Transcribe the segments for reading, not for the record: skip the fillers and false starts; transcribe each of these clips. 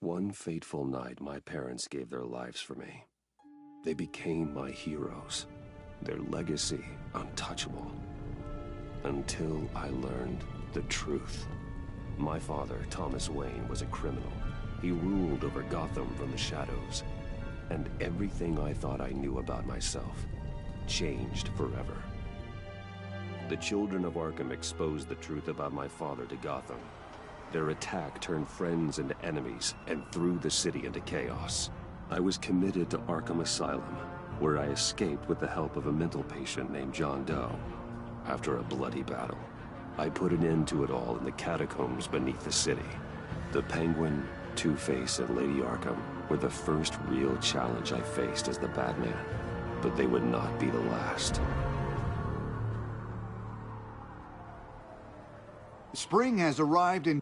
One fateful night, my parents gave their lives for me. They became my heroes, their legacy untouchable. Until I learned the truth. My father, Thomas Wayne, was a criminal. He ruled over Gotham from the shadows. And everything I thought I knew about myself changed forever. The children of Arkham exposed the truth about my father to Gotham. Their attack turned friends into enemies and threw the city into chaos. I was committed to Arkham Asylum, where I escaped with the help of a mental patient named John Doe. After a bloody battle, I put an end to it all in the catacombs beneath the city. The Penguin, Two-Face, and Lady Arkham were the first real challenge I faced as the Batman, but they would not be the last. Spring has arrived in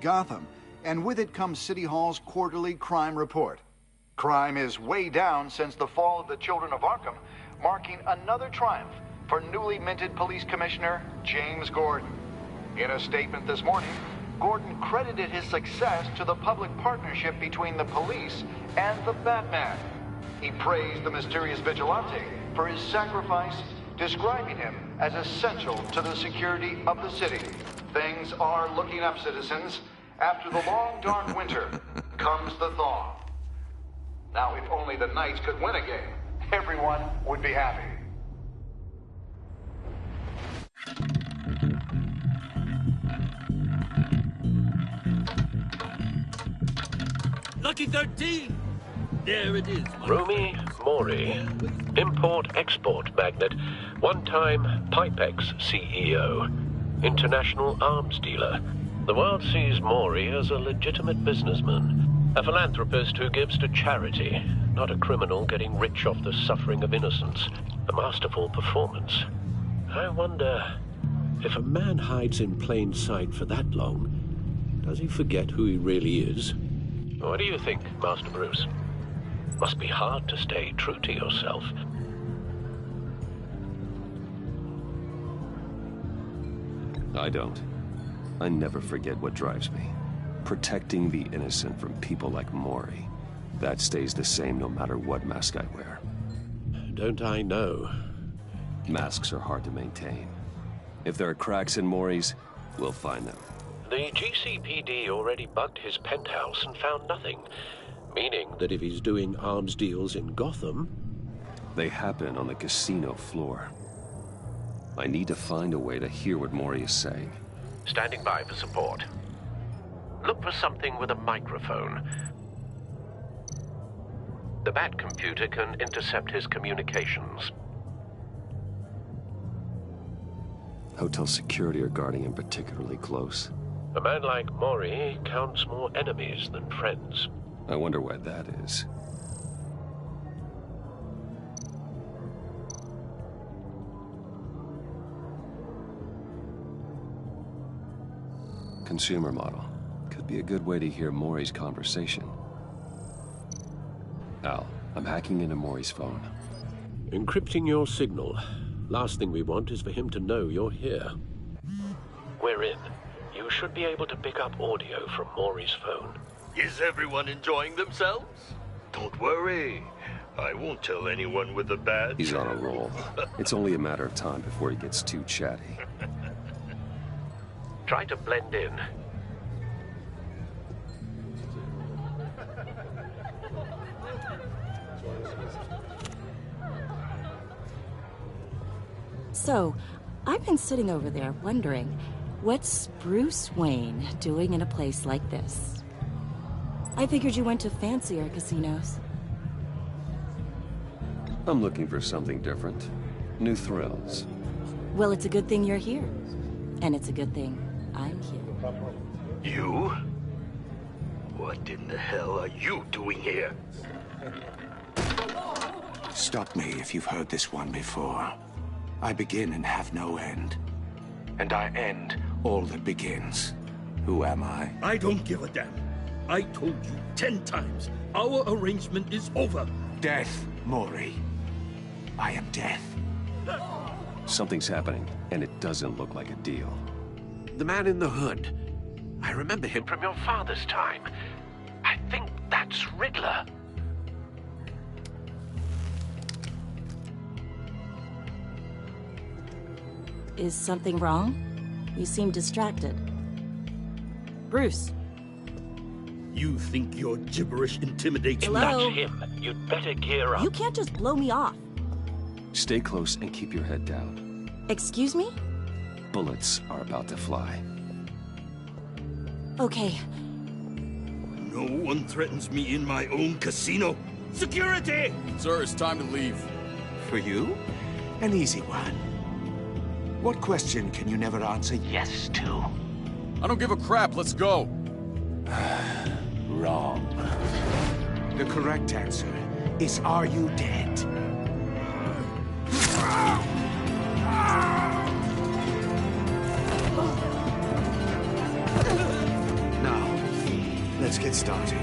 Gotham, and with it comes City Hall's quarterly crime report. Crime is way down since the fall of the Children of Arkham, marking another triumph for newly minted Police Commissioner James Gordon. In a statement this morning, Gordon credited his success to the public partnership between the police and the Batman. He praised the mysterious vigilante for his sacrifice, describing him as essential to the security of the city. Things are looking up, citizens. After the long, dark winter comes the thaw. Now, if only the Knights could win a game, everyone would be happy. Lucky 13! There it is. Rumi Mori, import-export magnate, one-time Pipex CEO, international arms dealer. The world sees Mori as a legitimate businessman, a philanthropist who gives to charity, not a criminal getting rich off the suffering of innocence. A masterful performance. I wonder, if a man hides in plain sight for that long, does he forget who he really is? What do you think, Master Bruce? Must be hard to stay true to yourself. I don't. I never forget what drives me. Protecting the innocent from people like Mori. That stays the same no matter what mask I wear. Don't I know? Masks are hard to maintain. If there are cracks in Mori's, we'll find them. The GCPD already bugged his penthouse and found nothing. Meaning that if he's doing arms deals in Gotham... They happen on the casino floor. I need to find a way to hear what Mori is saying. Standing by for support. Look for something with a microphone. The Bat computer can intercept his communications. Hotel security are guarding him particularly close. A man like Mori counts more enemies than friends. I wonder why that is. Consumer model. Could be a good way to hear Mori's conversation. Al, I'm hacking into Mori's phone. Encrypting your signal. Last thing we want is for him to know you're here. We're in. You should be able to pick up audio from Mori's phone. Is everyone enjoying themselves? Don't worry. I won't tell anyone with the badge. He's on a roll. It's only a matter of time before he gets too chatty. Try to blend in. So, I've been sitting over there wondering, what's Bruce Wayne doing in a place like this? I figured you went to fancier casinos. I'm looking for something different. New thrills. Well, it's a good thing you're here. And it's a good thing I'm here. You? What in the hell are you doing here? Stop me if you've heard this one before. I begin and have no end. And I end all that begins. Who am I? I don't give a damn. I told you 10 times. Our arrangement is over. death, Maury. I am death. Something's happening, and it doesn't look like a deal. The man in the hood. I remember him from your father's time. I think that's Riddler. Is something wrong? You seem distracted. Bruce. You think your gibberish intimidates me? Hello? That's him. You'd better gear up. You can't just blow me off. Stay close and keep your head down. Excuse me? Bullets are about to fly. Okay. No one threatens me in my own casino. Security! Sir, it's time to leave. For you? An easy one. What question can you never answer yes to? I don't give a crap, let's go. Wrong. The correct answer is, are you dead? Now, let's get started.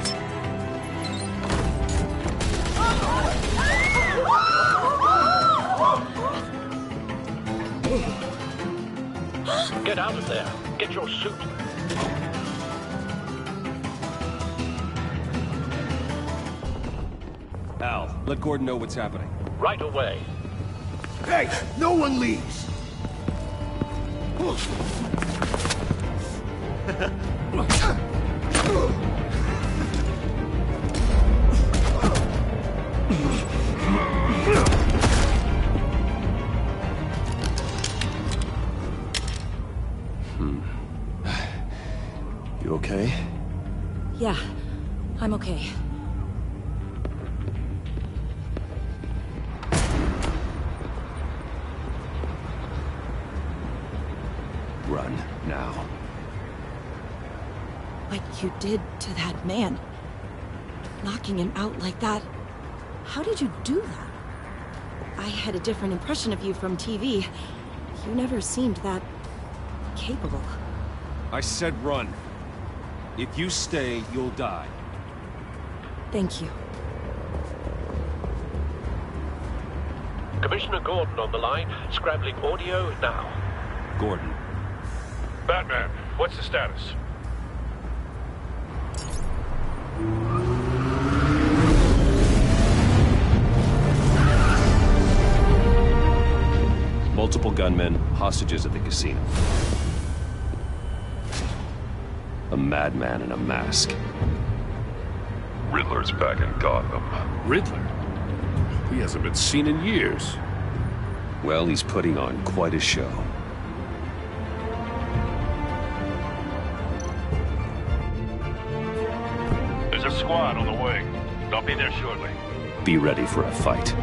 Get out of there. Get your suit. Al, let Gordon know what's happening. Right away. Hey, no one leaves! You okay? Yeah, I'm okay. Run, now. What you did to that man, knocking him out like that, how did you do that? I had a different impression of you from TV. You never seemed that capable. I said run. If you stay, you'll die. Thank you. Commissioner Gordon on the line. Scrambling audio now. Gordon. Batman, what's the status? Multiple gunmen, hostages at the casino. A madman in a mask. Riddler's back in Gotham. Riddler? He hasn't been seen in years. Well, he's putting on quite a show. There's a squad on the way. They'll be there shortly. Be ready for a fight.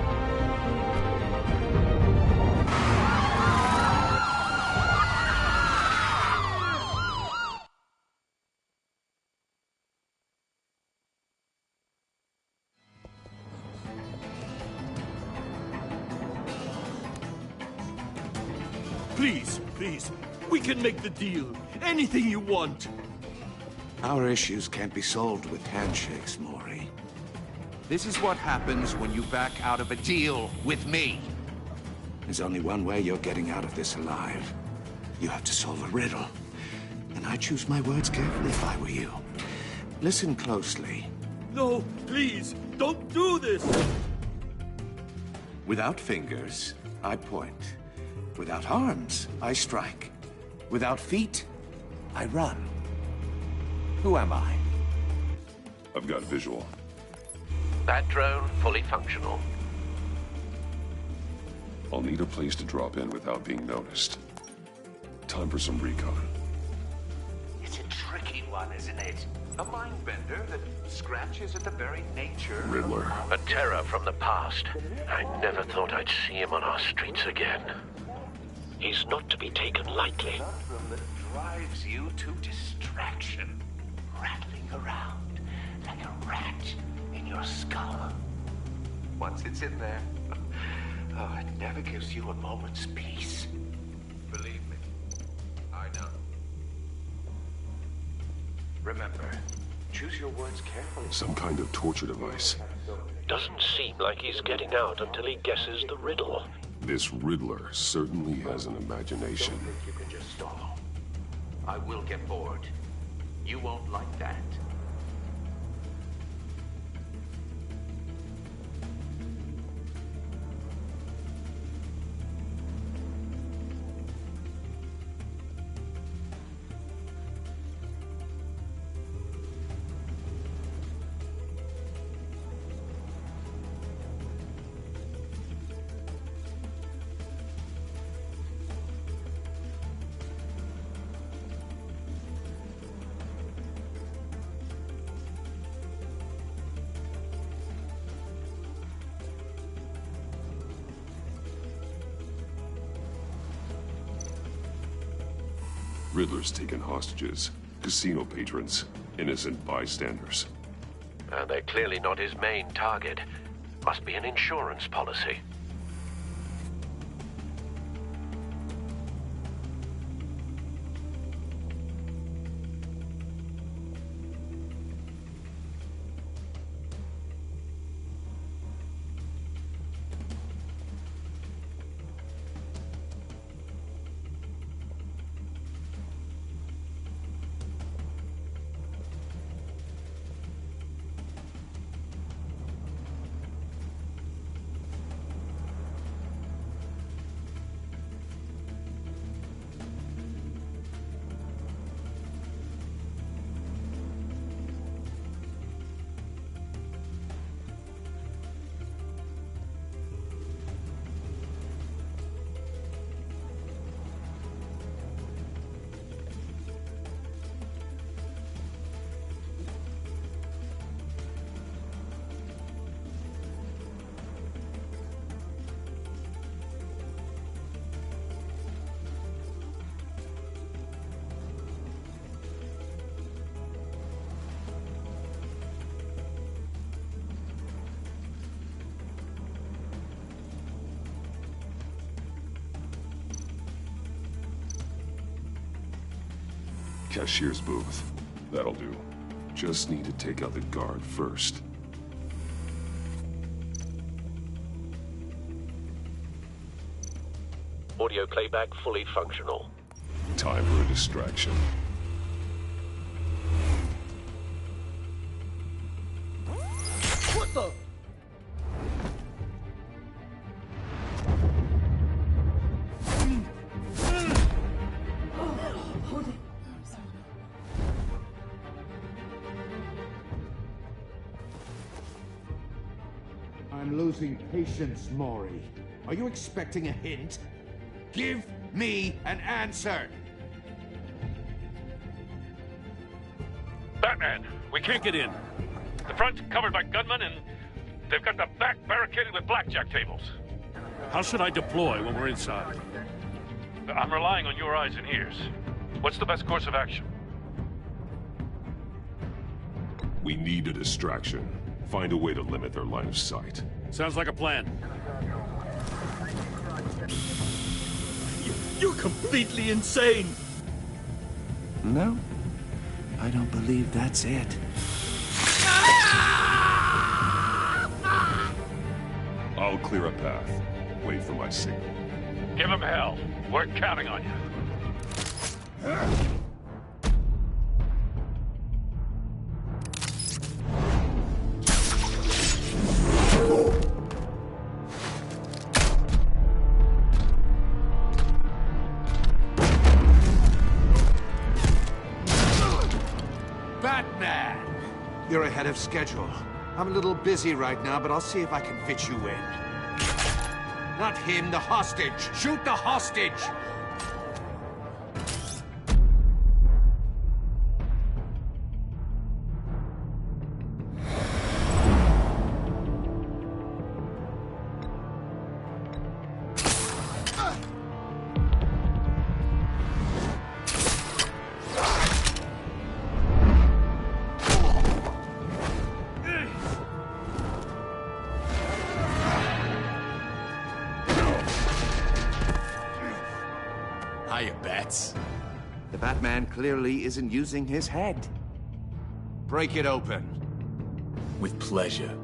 Please, please, we can make the deal. Anything you want. Our issues can't be solved with handshakes, Maury. This is what happens when you back out of a deal with me. There's only one way you're getting out of this alive. You have to solve a riddle. And I choose my words carefully if I were you. Listen closely. No, please, don't do this. Without fingers, I point. Without arms, I strike. Without feet, I run. Who am I? I've got visual. Bat drone fully functional. I'll need a place to drop in without being noticed. Time for some recon. It's a tricky one, isn't it? A mind bender that scratches at the very nature. Riddler. A terror from the past. I never thought I'd see him on our streets again. He's not to be taken lightly. Conundrum that drives you to distraction. Rattling around like a rat in your skull. Once it's in there, oh, it never gives you a moment's peace. Believe me, I know. Remember, choose your words carefully. Some kind of torture device. Doesn't seem like he's getting out until he guesses the riddle. This Riddler certainly has an imagination. Don't think you can just stall. I will get bored. You won't like that. Riddler's taken hostages, casino patrons, innocent bystanders. And they're clearly not his main target. Must be an insurance policy. Cashier's booth. That'll do. Just need to take out the guard first. Audio playback fully functional. Time for a distraction. What the? I'm losing patience, Maury. Are you expecting a hint? Give me an answer! Batman, we can't get in. The front covered by gunmen, and they've got the back barricaded with blackjack tables. How should I deploy when we're inside? I'm relying on your eyes and ears. What's the best course of action? We need a distraction. Find a way to limit their line of sight. Sounds like a plan. You're completely insane! No, I don't believe that's it. I'll clear a path. Wait for my signal. Give him hell. We're counting on you. Batman! You're ahead of schedule. I'm a little busy right now, but I'll see if I can fit you in. Not him, the hostage! Shoot the hostage! Hiya, Bats. The Batman clearly isn't using his head. Break it open. With pleasure.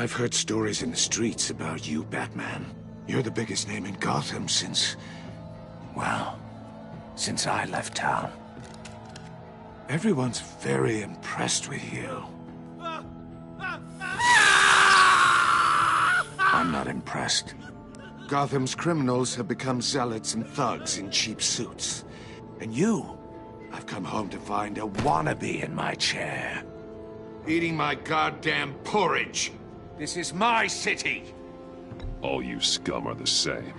I've heard stories in the streets about you, Batman. You're the biggest name in Gotham since... well, since I left town. Everyone's very impressed with you. I'm not impressed. Gotham's criminals have become zealots and thugs in cheap suits. And you, I've come home to find a wannabe in my chair. Eating my goddamn porridge. This is my city! All you scum are the same.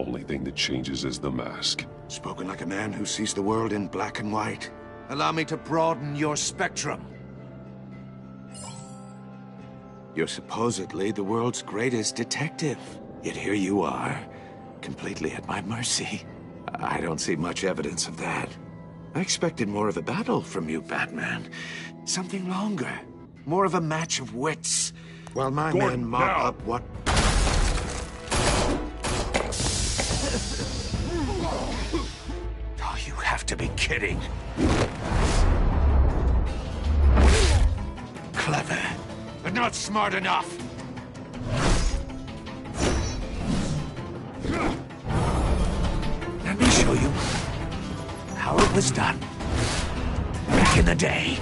Only thing that changes is the mask. Spoken like a man who sees the world in black and white. Allow me to broaden your spectrum. You're supposedly the world's greatest detective. Yet here you are, completely at my mercy. I don't see much evidence of that. I expected more of a battle from you, Batman. Something longer. More of a match of wits. While my men mop up what... Oh, you have to be kidding. Clever, but not smart enough. Let me show you how it was done back in the day.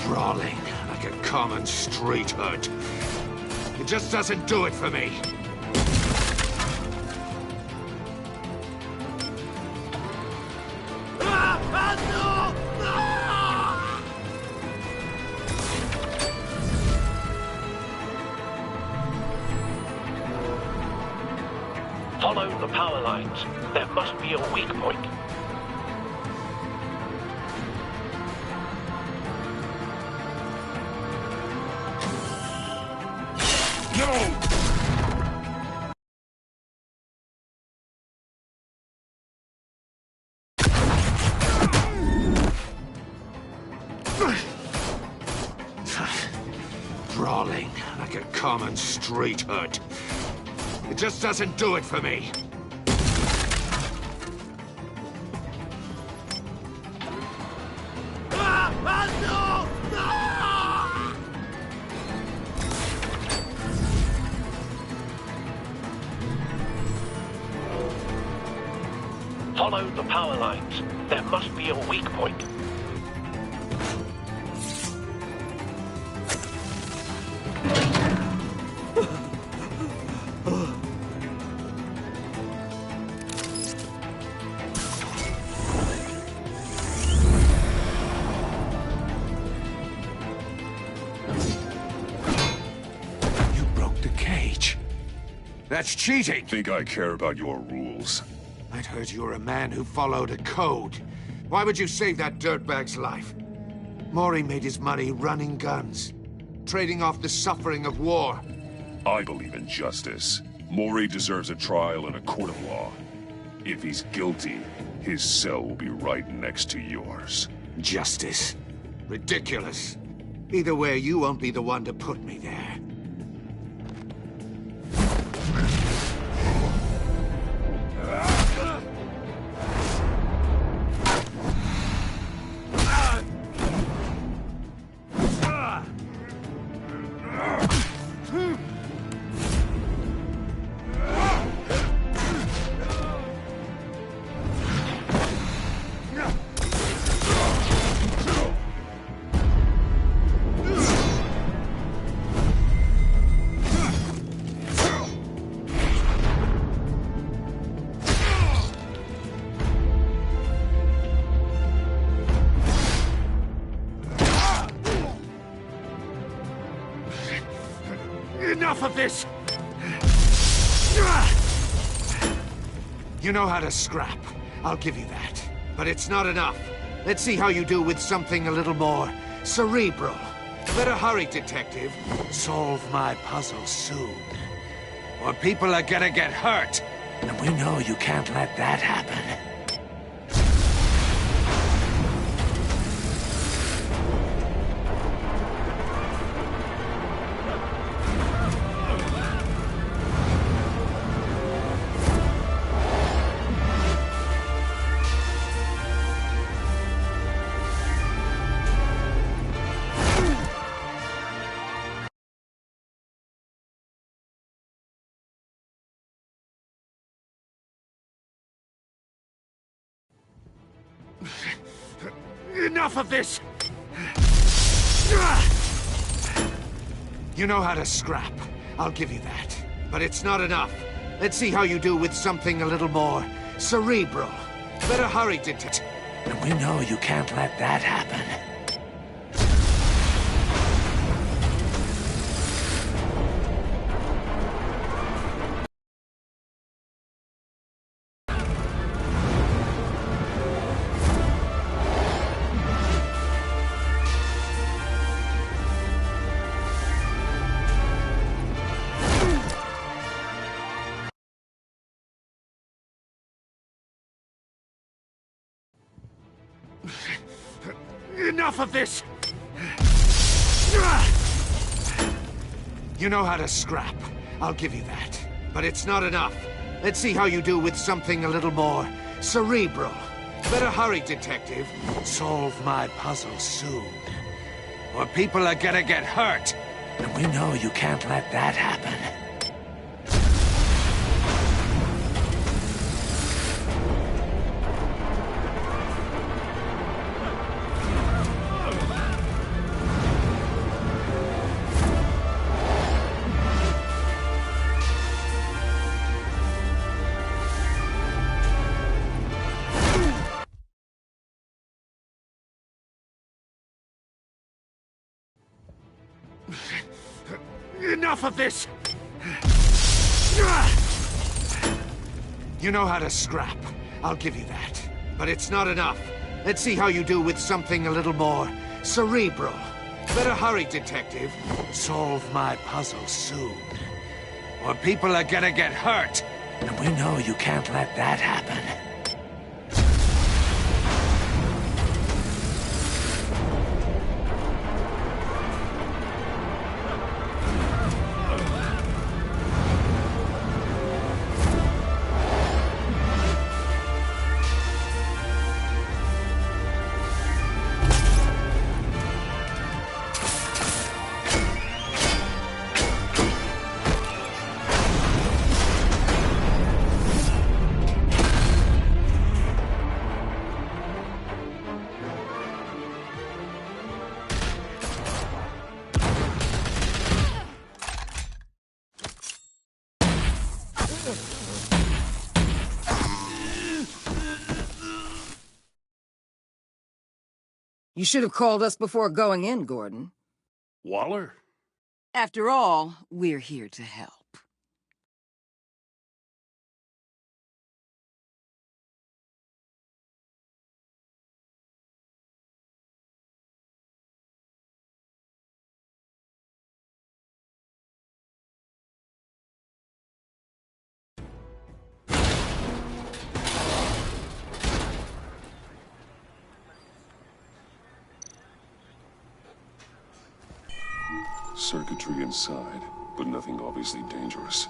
Brawling like a common street hood. It just doesn't do it for me. Follow the power lines. There must be a weak point. Brawling like a common street hood. It just doesn't do it for me. Follow the power lines. There must be a weak point. You broke the cage. That's cheating. Think I care about your rules? I'd heard you were a man who followed a code. Why would you save that dirtbag's life? Mori made his money running guns, trading off the suffering of war. I believe in justice. Mori deserves a trial in a court of law. If he's guilty, his cell will be right next to yours. Justice? Ridiculous. Either way, you won't be the one to put me there. Enough of this! You know how to scrap. I'll give you that. But it's not enough. Let's see how you do with something a little more cerebral. Better hurry, detective. Solve my puzzle soon. Or people are gonna get hurt. And we know you can't let that happen. Enough of this! You know how to scrap. I'll give you that. But it's not enough. Let's see how you do with something a little more cerebral. Better hurry, detective. And we know you can't let that happen. Enough of this! You know how to scrap. I'll give you that. But it's not enough. Let's see how you do with something a little more cerebral. Better hurry, detective. Solve my puzzle soon. Or people are gonna get hurt. And we know you can't let that happen. Enough of this! You know how to scrap. I'll give you that. But it's not enough. Let's see how you do with something a little more cerebral. Better hurry, detective. Solve my puzzle soon. Or people are gonna get hurt. And we know you can't let that happen. You should have called us before going in, Gordon. Waller? After all, we're here to help. Circuitry inside, but nothing obviously dangerous.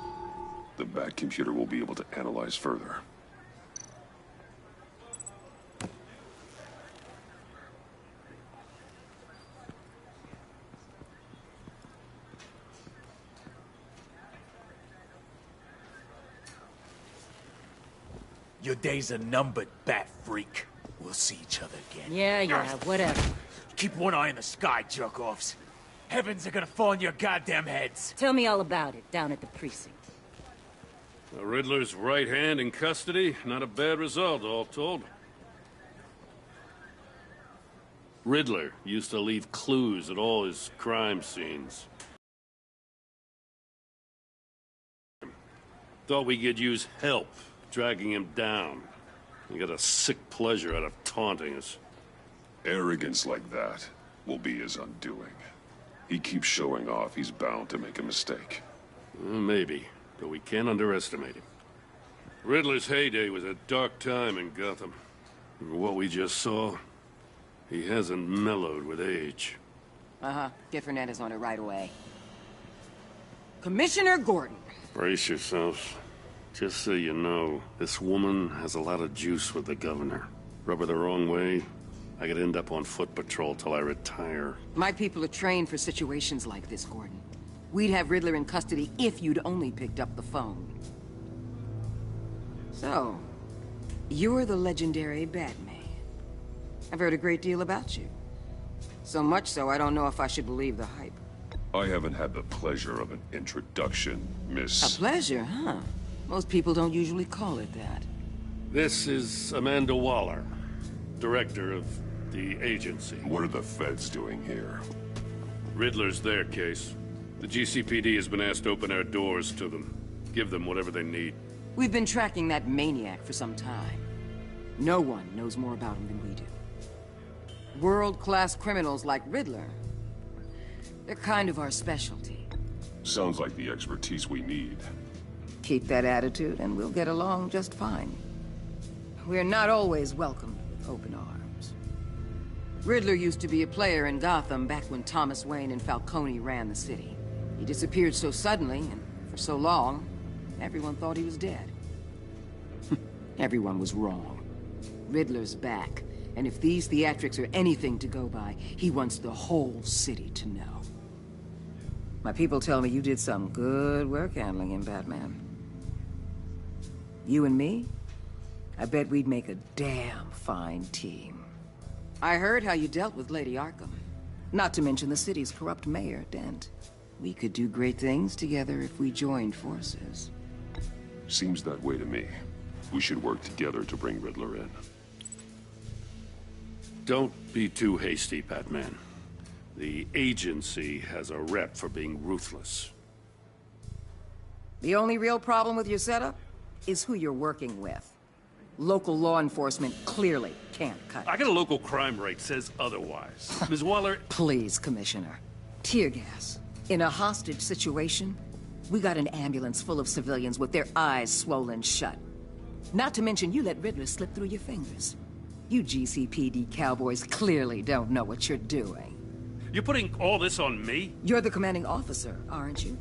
The back computer will be able to analyze further. Your days are numbered, bat freak. We'll see each other again. Yeah, whatever. Keep one eye in the sky, jerk-offs. Heavens are gonna fall on your goddamn heads. Tell me all about it, down at the precinct. The Riddler's right hand in custody. Not a bad result, all told. Riddler used to leave clues at all his crime scenes. Thought we could use help dragging him down. He got a sick pleasure out of taunting us. Arrogance like that will be his undoing. He keeps showing off, he's bound to make a mistake. Maybe, but we can't underestimate him. Riddler's heyday was a dark time in Gotham. For what we just saw, he hasn't mellowed with age. Uh-huh. Get Fernandez on it right away. Commissioner Gordon. Brace yourselves. Just so you know, this woman has a lot of juice with the governor. Rub her the wrong way, I could end up on foot patrol till I retire. My people are trained for situations like this, Gordon. We'd have Riddler in custody if you'd only picked up the phone. So, you're the legendary Batman. I've heard a great deal about you. So much so, I don't know if I should believe the hype. I haven't had the pleasure of an introduction, Miss... A pleasure, huh? Most people don't usually call it that. This is Amanda Waller, director of the agency. What are the feds doing here? Riddler's their case. The GCPD has been asked to open our doors to them. Give them whatever they need. We've been tracking that maniac for some time. No one knows more about him than we do. World-class criminals like Riddler. They're kind of our specialty. Sounds like the expertise we need. Keep that attitude and we'll get along just fine. We're not always welcomed with open arms. Riddler used to be a player in Gotham back when Thomas Wayne and Falcone ran the city. He disappeared so suddenly and for so long, everyone thought he was dead. Everyone was wrong. Riddler's back, and if these theatrics are anything to go by, he wants the whole city to know. My people tell me you did some good work handling him, Batman. You and me? I bet we'd make a damn fine team. I heard how you dealt with Lady Arkham. Not to mention the city's corrupt mayor, Dent. We could do great things together if we joined forces. Seems that way to me. We should work together to bring Riddler in. Don't be too hasty, Batman. The agency has a rep for being ruthless. The only real problem with your setup is who you're working with. Local law enforcement clearly can't cut it. I got a local crime rate says otherwise. Ms. Waller... Please, Commissioner. Tear gas. In a hostage situation, we got an ambulance full of civilians with their eyes swollen shut. Not to mention you let Riddler slip through your fingers. You GCPD cowboys clearly don't know what you're doing. You're putting all this on me? You're the commanding officer, aren't you?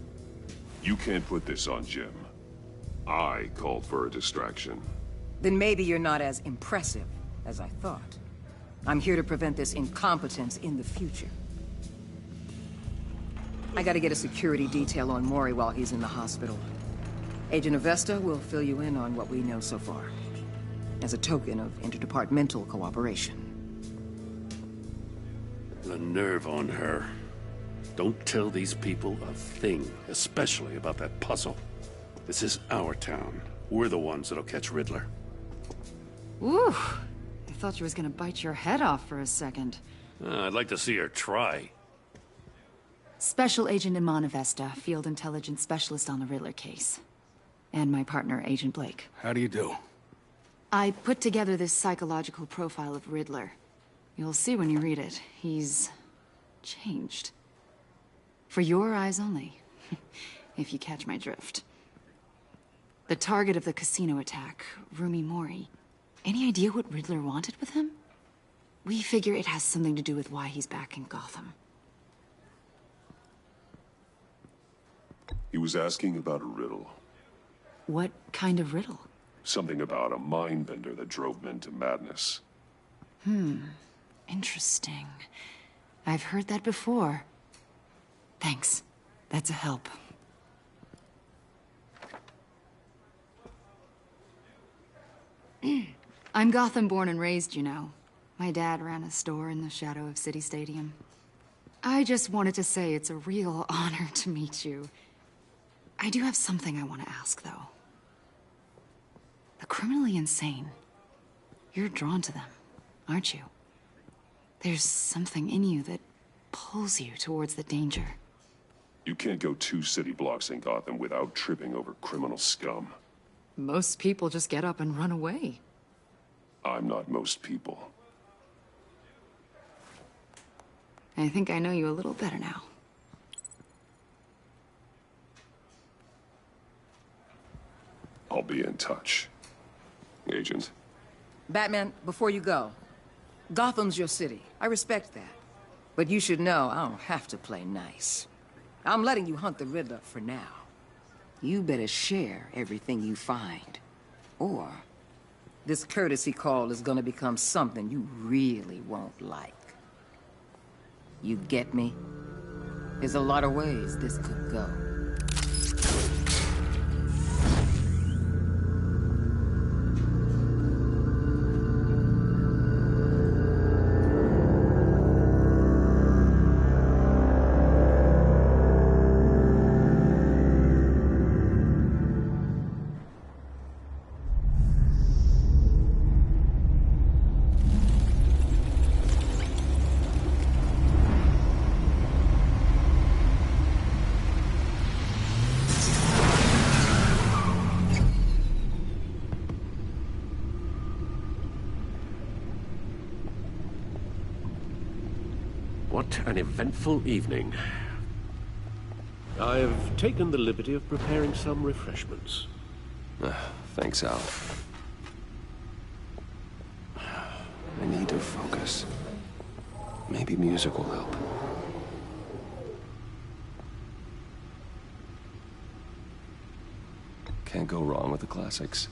You can't put this on Jim. I called for a distraction. Then maybe you're not as impressive as I thought. I'm here to prevent this incompetence in the future. I gotta get a security detail on Mori while he's in the hospital. Agent Avesta will fill you in on what we know so far, as a token of interdepartmental cooperation. The nerve on her. Don't tell these people a thing, especially about that puzzle. This is our town. We're the ones that'll catch Riddler. Ooh, I thought you was gonna bite your head off for a second. I'd like to see her try. Special Agent Iman Avesta, Field Intelligence Specialist on the Riddler case. And my partner, Agent Blake. How do you do? I put together this psychological profile of Riddler. You'll see when you read it. He's changed. For your eyes only, if you catch my drift. The target of the casino attack, Rumi Mori. Any idea what Riddler wanted with him? We figure it has something to do with why he's back in Gotham. He was asking about a riddle. What kind of riddle? Something about a mind-bender that drove men to madness. Interesting. I've heard that before. Thanks. That's a help. I'm Gotham born and raised, you know. My dad ran a store in the shadow of City Stadium. I just wanted to say it's a real honor to meet you. I do have something I want to ask, though. The criminally insane. You're drawn to them, aren't you? There's something in you that pulls you towards the danger. You can't go 2 city blocks in Gotham without tripping over criminal scum. Most people just get up and run away. I'm not most people. I think I know you a little better now. I'll be in touch. Agent. Batman, before you go, Gotham's your city. I respect that. But you should know I don't have to play nice. I'm letting you hunt the Riddler for now. You better share everything you find. Or this courtesy call is gonna become something you really won't like. You get me? There's a lot of ways this could go. What an eventful evening. I've taken the liberty of preparing some refreshments. Thanks, Al. I need to focus. Maybe music will help. Can't go wrong with the classics.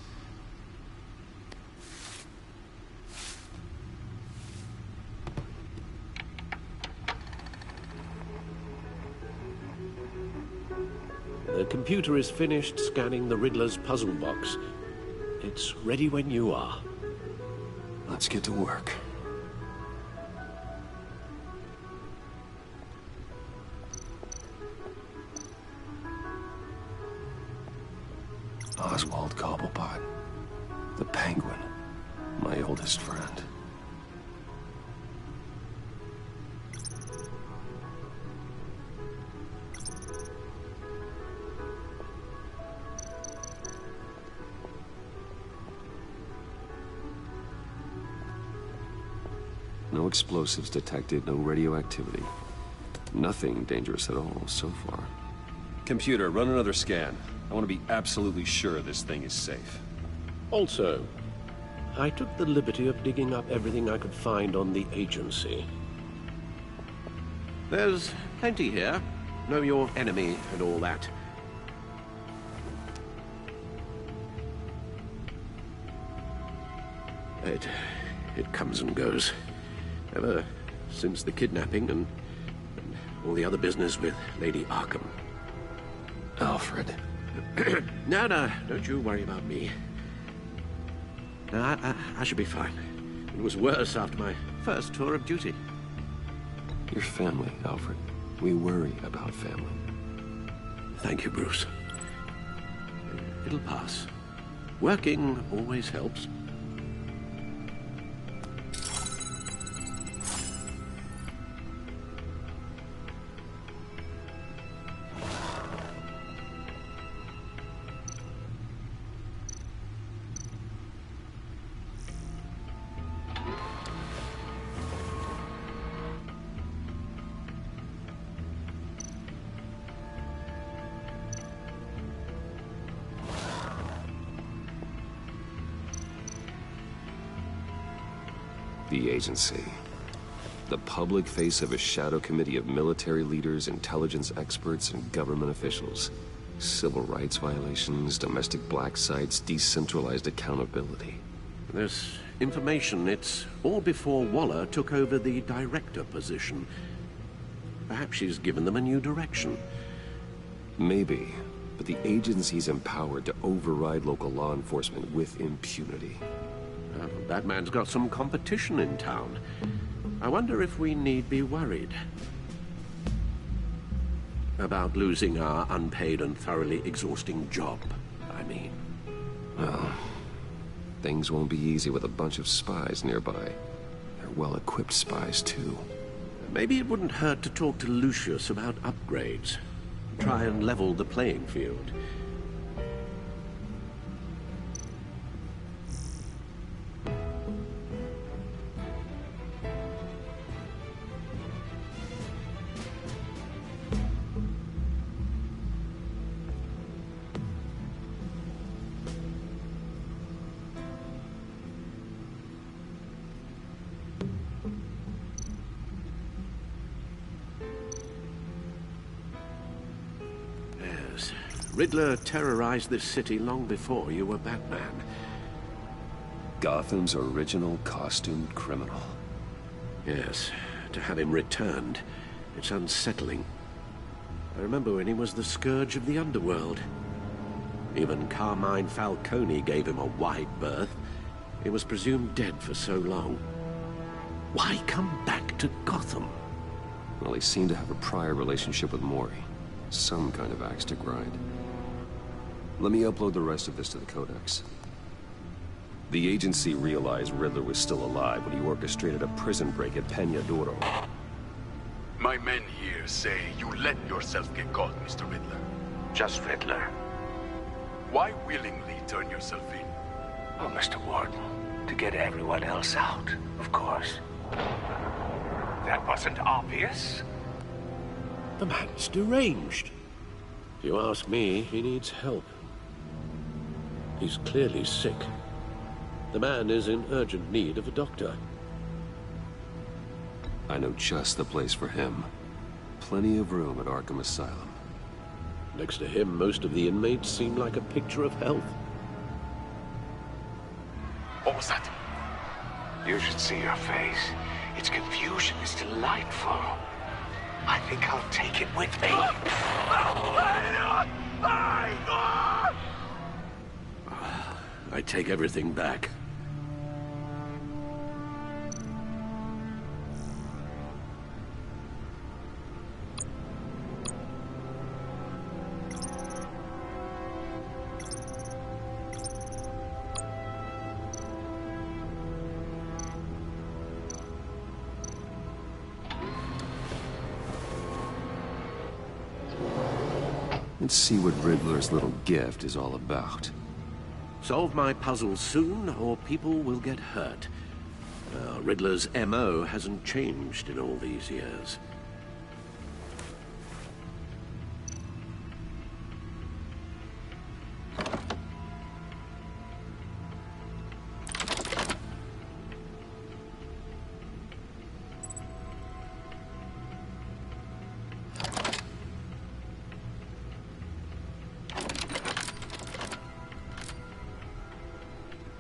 The computer is finished scanning the Riddler's puzzle box. It's ready when you are. Let's get to work. Oswald Cobblepot. The Penguin. My oldest friend. No explosives detected, no radioactivity. Nothing dangerous at all so far. Computer, run another scan. I want to be absolutely sure this thing is safe. Also, I took the liberty of digging up everything I could find on the agency. There's plenty here. Know your enemy and all that. It comes and goes. Ever since the kidnapping and all the other business with Lady Arkham. Alfred. No, don't you worry about me. No, I should be fine. It was worse after my first tour of duty. Your family, Alfred. We worry about family. Thank you, Bruce. It'll pass. Working always helps. The agency. The public face of a shadow committee of military leaders, intelligence experts, and government officials. Civil rights violations, domestic black sites, decentralized accountability. This information, it's all before Waller took over the director position. Perhaps she's given them a new direction. Maybe, but the agency's empowered to override local law enforcement with impunity. Batman's got some competition in town. I wonder if we need be worried about losing our unpaid and thoroughly exhausting job, I mean. Well, things won't be easy with a bunch of spies nearby. They're well-equipped spies, too. Maybe it wouldn't hurt to talk to Lucius about upgrades. Try and level the playing field. Riddler terrorized this city long before you were Batman. Gotham's original costumed criminal. Yes, to have him returned, it's unsettling. I remember when he was the scourge of the underworld. Even Carmine Falcone gave him a wide berth. He was presumed dead for so long. Why come back to Gotham? Well, he seemed to have a prior relationship with Mori. Some kind of axe to grind. Let me upload the rest of this to the Codex. The agency realized Riddler was still alive when he orchestrated a prison break at Peña Duro. My men here say you let yourself get caught, Mr. Riddler. Just Riddler. Why willingly turn yourself in? Oh, Mr. Warden, to get everyone else out, of course. That wasn't obvious. The man's deranged. If you ask me, he needs help. He's clearly sick. The man is in urgent need of a doctor. I know just the place for him. Plenty of room at Arkham Asylum. Next to him, most of the inmates seem like a picture of health. What was that? You should see your face. Its confusion is delightful. I think I'll take it with me. I take everything back. Let's see what Riddler's little gift is all about. Solve my puzzle soon, or people will get hurt. Riddler's MO hasn't changed in all these years.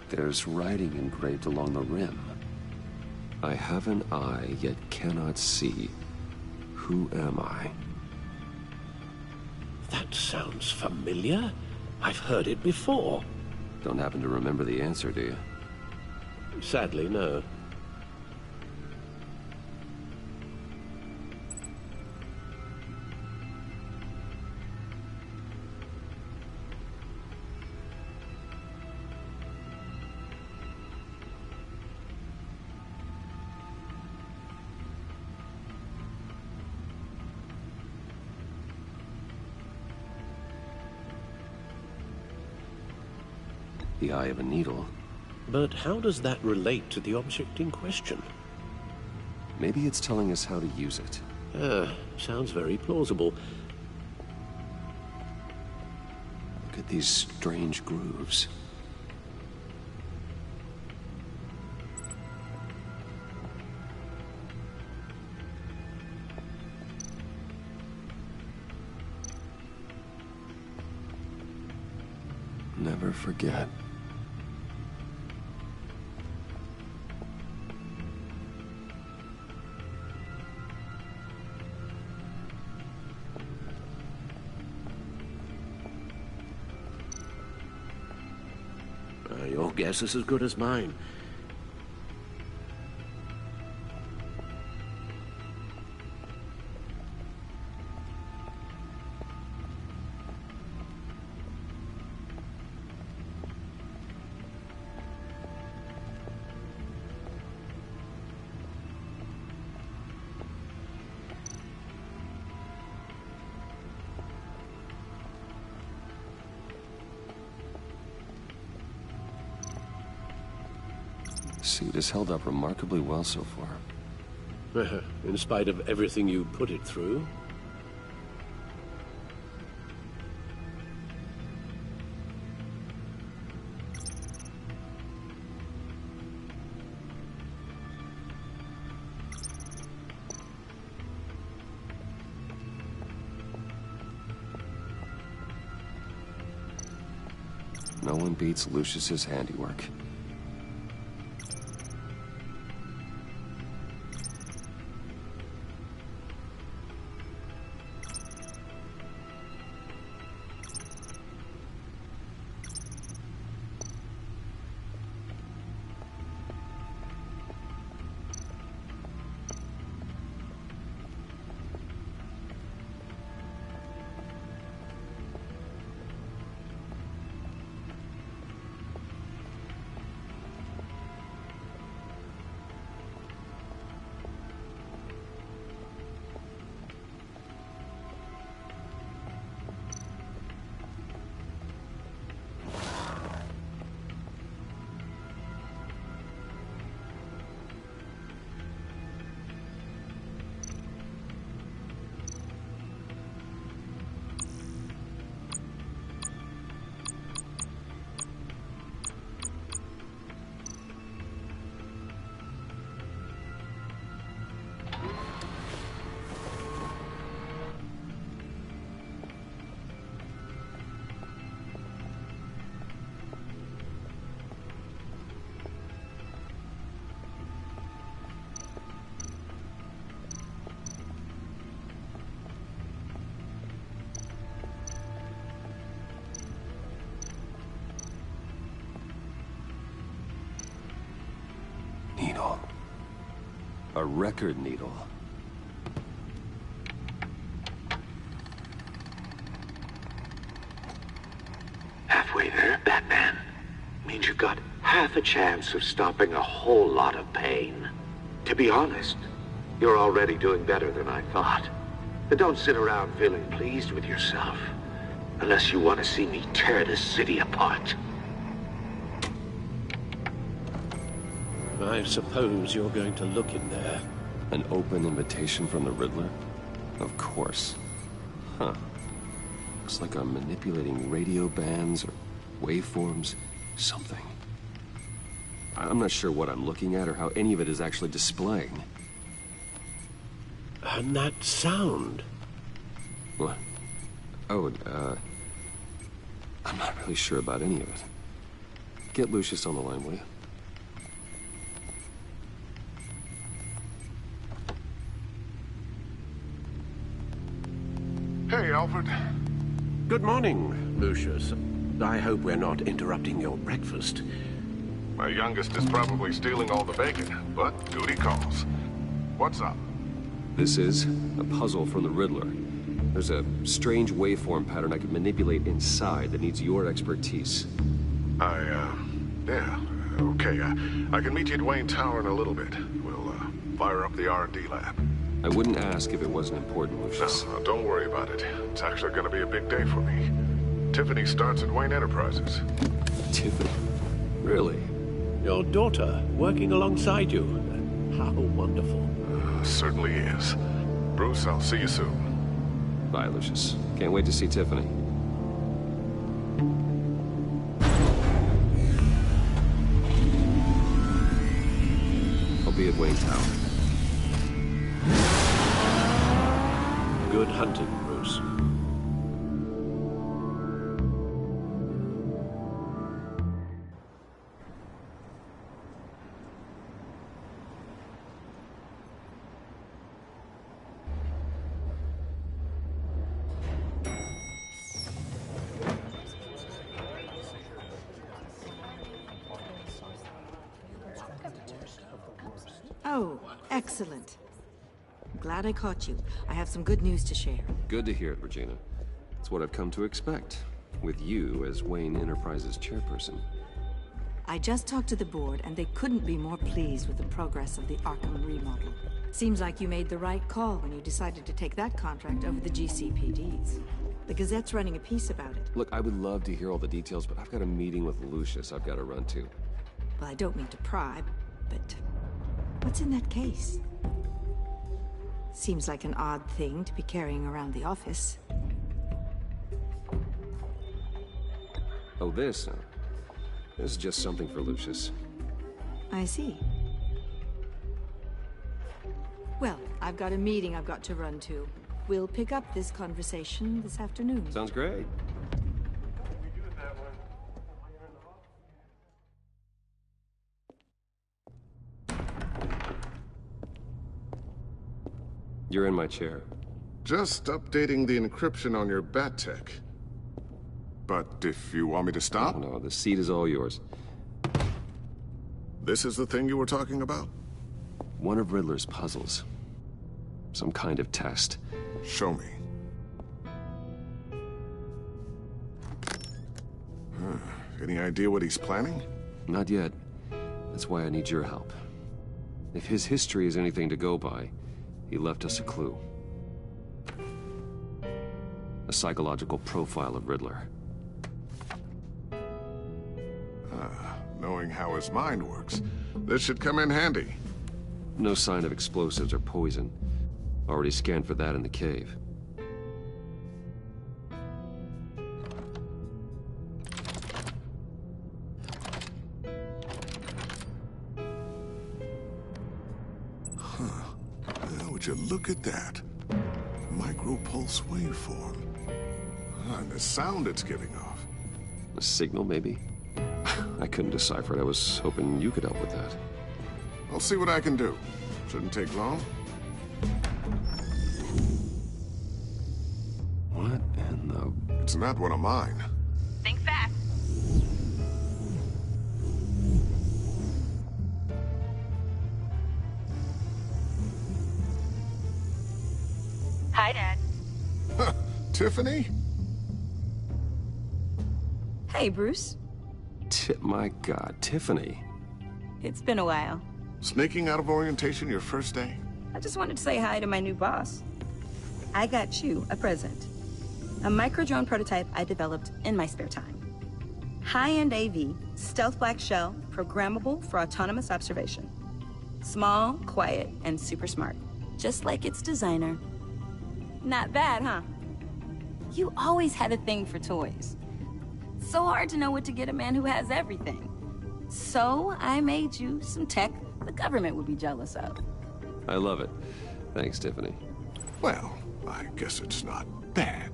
There's writing engraved along the rim. I have an eye, yet cannot see. Who am I? That sounds familiar. I've heard it before. Don't happen to remember the answer, do you? Sadly, no. The eye of a needle. But how does that relate to the object in question? Maybe it's telling us how to use it. Sounds very plausible. Look at these strange grooves. Never forget. Your guess is as good as mine. Suit has held up remarkably well so far. In spite of everything you put it through. No one beats Lucius's handiwork. Needle. A record needle. Halfway there, Batman. Means you've got half a chance of stopping a whole lot of pain. To be honest, you're already doing better than I thought. But don't sit around feeling pleased with yourself. Unless you want to see me tear this city apart. I suppose you're going to look in there. An open invitation from the Riddler? Of course. Huh. Looks like I'm manipulating radio bands or waveforms. Something. I'm not sure what I'm looking at or how any of it is actually displaying. And that sound. What? Oh, I'm not really sure about any of it. Get Lucius on the line, will you? Hey, Alfred. Good morning, Lucius. I hope we're not interrupting your breakfast. My youngest is probably stealing all the bacon, but duty calls. What's up? This is a puzzle from the Riddler. There's a strange waveform pattern I could manipulate inside that needs your expertise. Yeah, okay. I can meet you at Wayne Tower in a little bit. We'll, fire up the R&D lab. I wouldn't ask if it wasn't important, Lucius. No, don't worry about it. It's actually gonna be a big day for me. Tiffany starts at Wayne Enterprises. Tiffany? Really? Your daughter, working alongside you. How wonderful. Certainly is. Bruce, I'll see you soon. Bye, Lucius. Can't wait to see Tiffany. I'll be at Wayne Tower. Good hunting, Bruce. Oh, excellent. Glad I caught you. I have some good news to share. Good to hear it, Regina. It's what I've come to expect, with you as Wayne Enterprises chairperson. I just talked to the board, and they couldn't be more pleased with the progress of the Arkham remodel. Seems like you made the right call when you decided to take that contract over the GCPD's. The Gazette's running a piece about it. Look, I would love to hear all the details, but I've got a meeting with Lucius I've got to run to. Well, I don't mean to pry, but what's in that case? Seems like an odd thing to be carrying around the office. Oh, this? This is just something for Lucius. I see. Well, I've got a meeting I've got to run to. We'll pick up this conversation this afternoon. Sounds great. You're in my chair. Just updating the encryption on your bat tech. But if you want me to stop? No, the seat is all yours. This is the thing you were talking about? One of Riddler's puzzles. Some kind of test. Show me. Any idea what he's planning? Not yet. That's why I need your help. If his history is anything to go by, he left us a clue. A psychological profile of Riddler. Knowing how his mind works, this should come in handy. No sign of explosives or poison. Already scanned for that in the cave. Would you look at that? Micropulse waveform. And the sound it's giving off. A signal, maybe? I couldn't decipher it. I was hoping you could help with that. I'll see what I can do. Shouldn't take long. What in the... It's not one of mine. Think fast. Hi, Dad. Tiffany? Hey, Bruce. My God, Tiffany. It's been a while. Sneaking out of orientation your first day? I just wanted to say hi to my new boss. I got you a present. A micro-drone prototype I developed in my spare time. High-end AV, stealth black shell, programmable for autonomous observation. Small, quiet, and super smart. Just like its designer. Not bad, huh? You always had a thing for toys. So hard to know what to get a man who has everything. So I made you some tech the government would be jealous of. I love it. Thanks, Tiffany. Well, I guess it's not bad.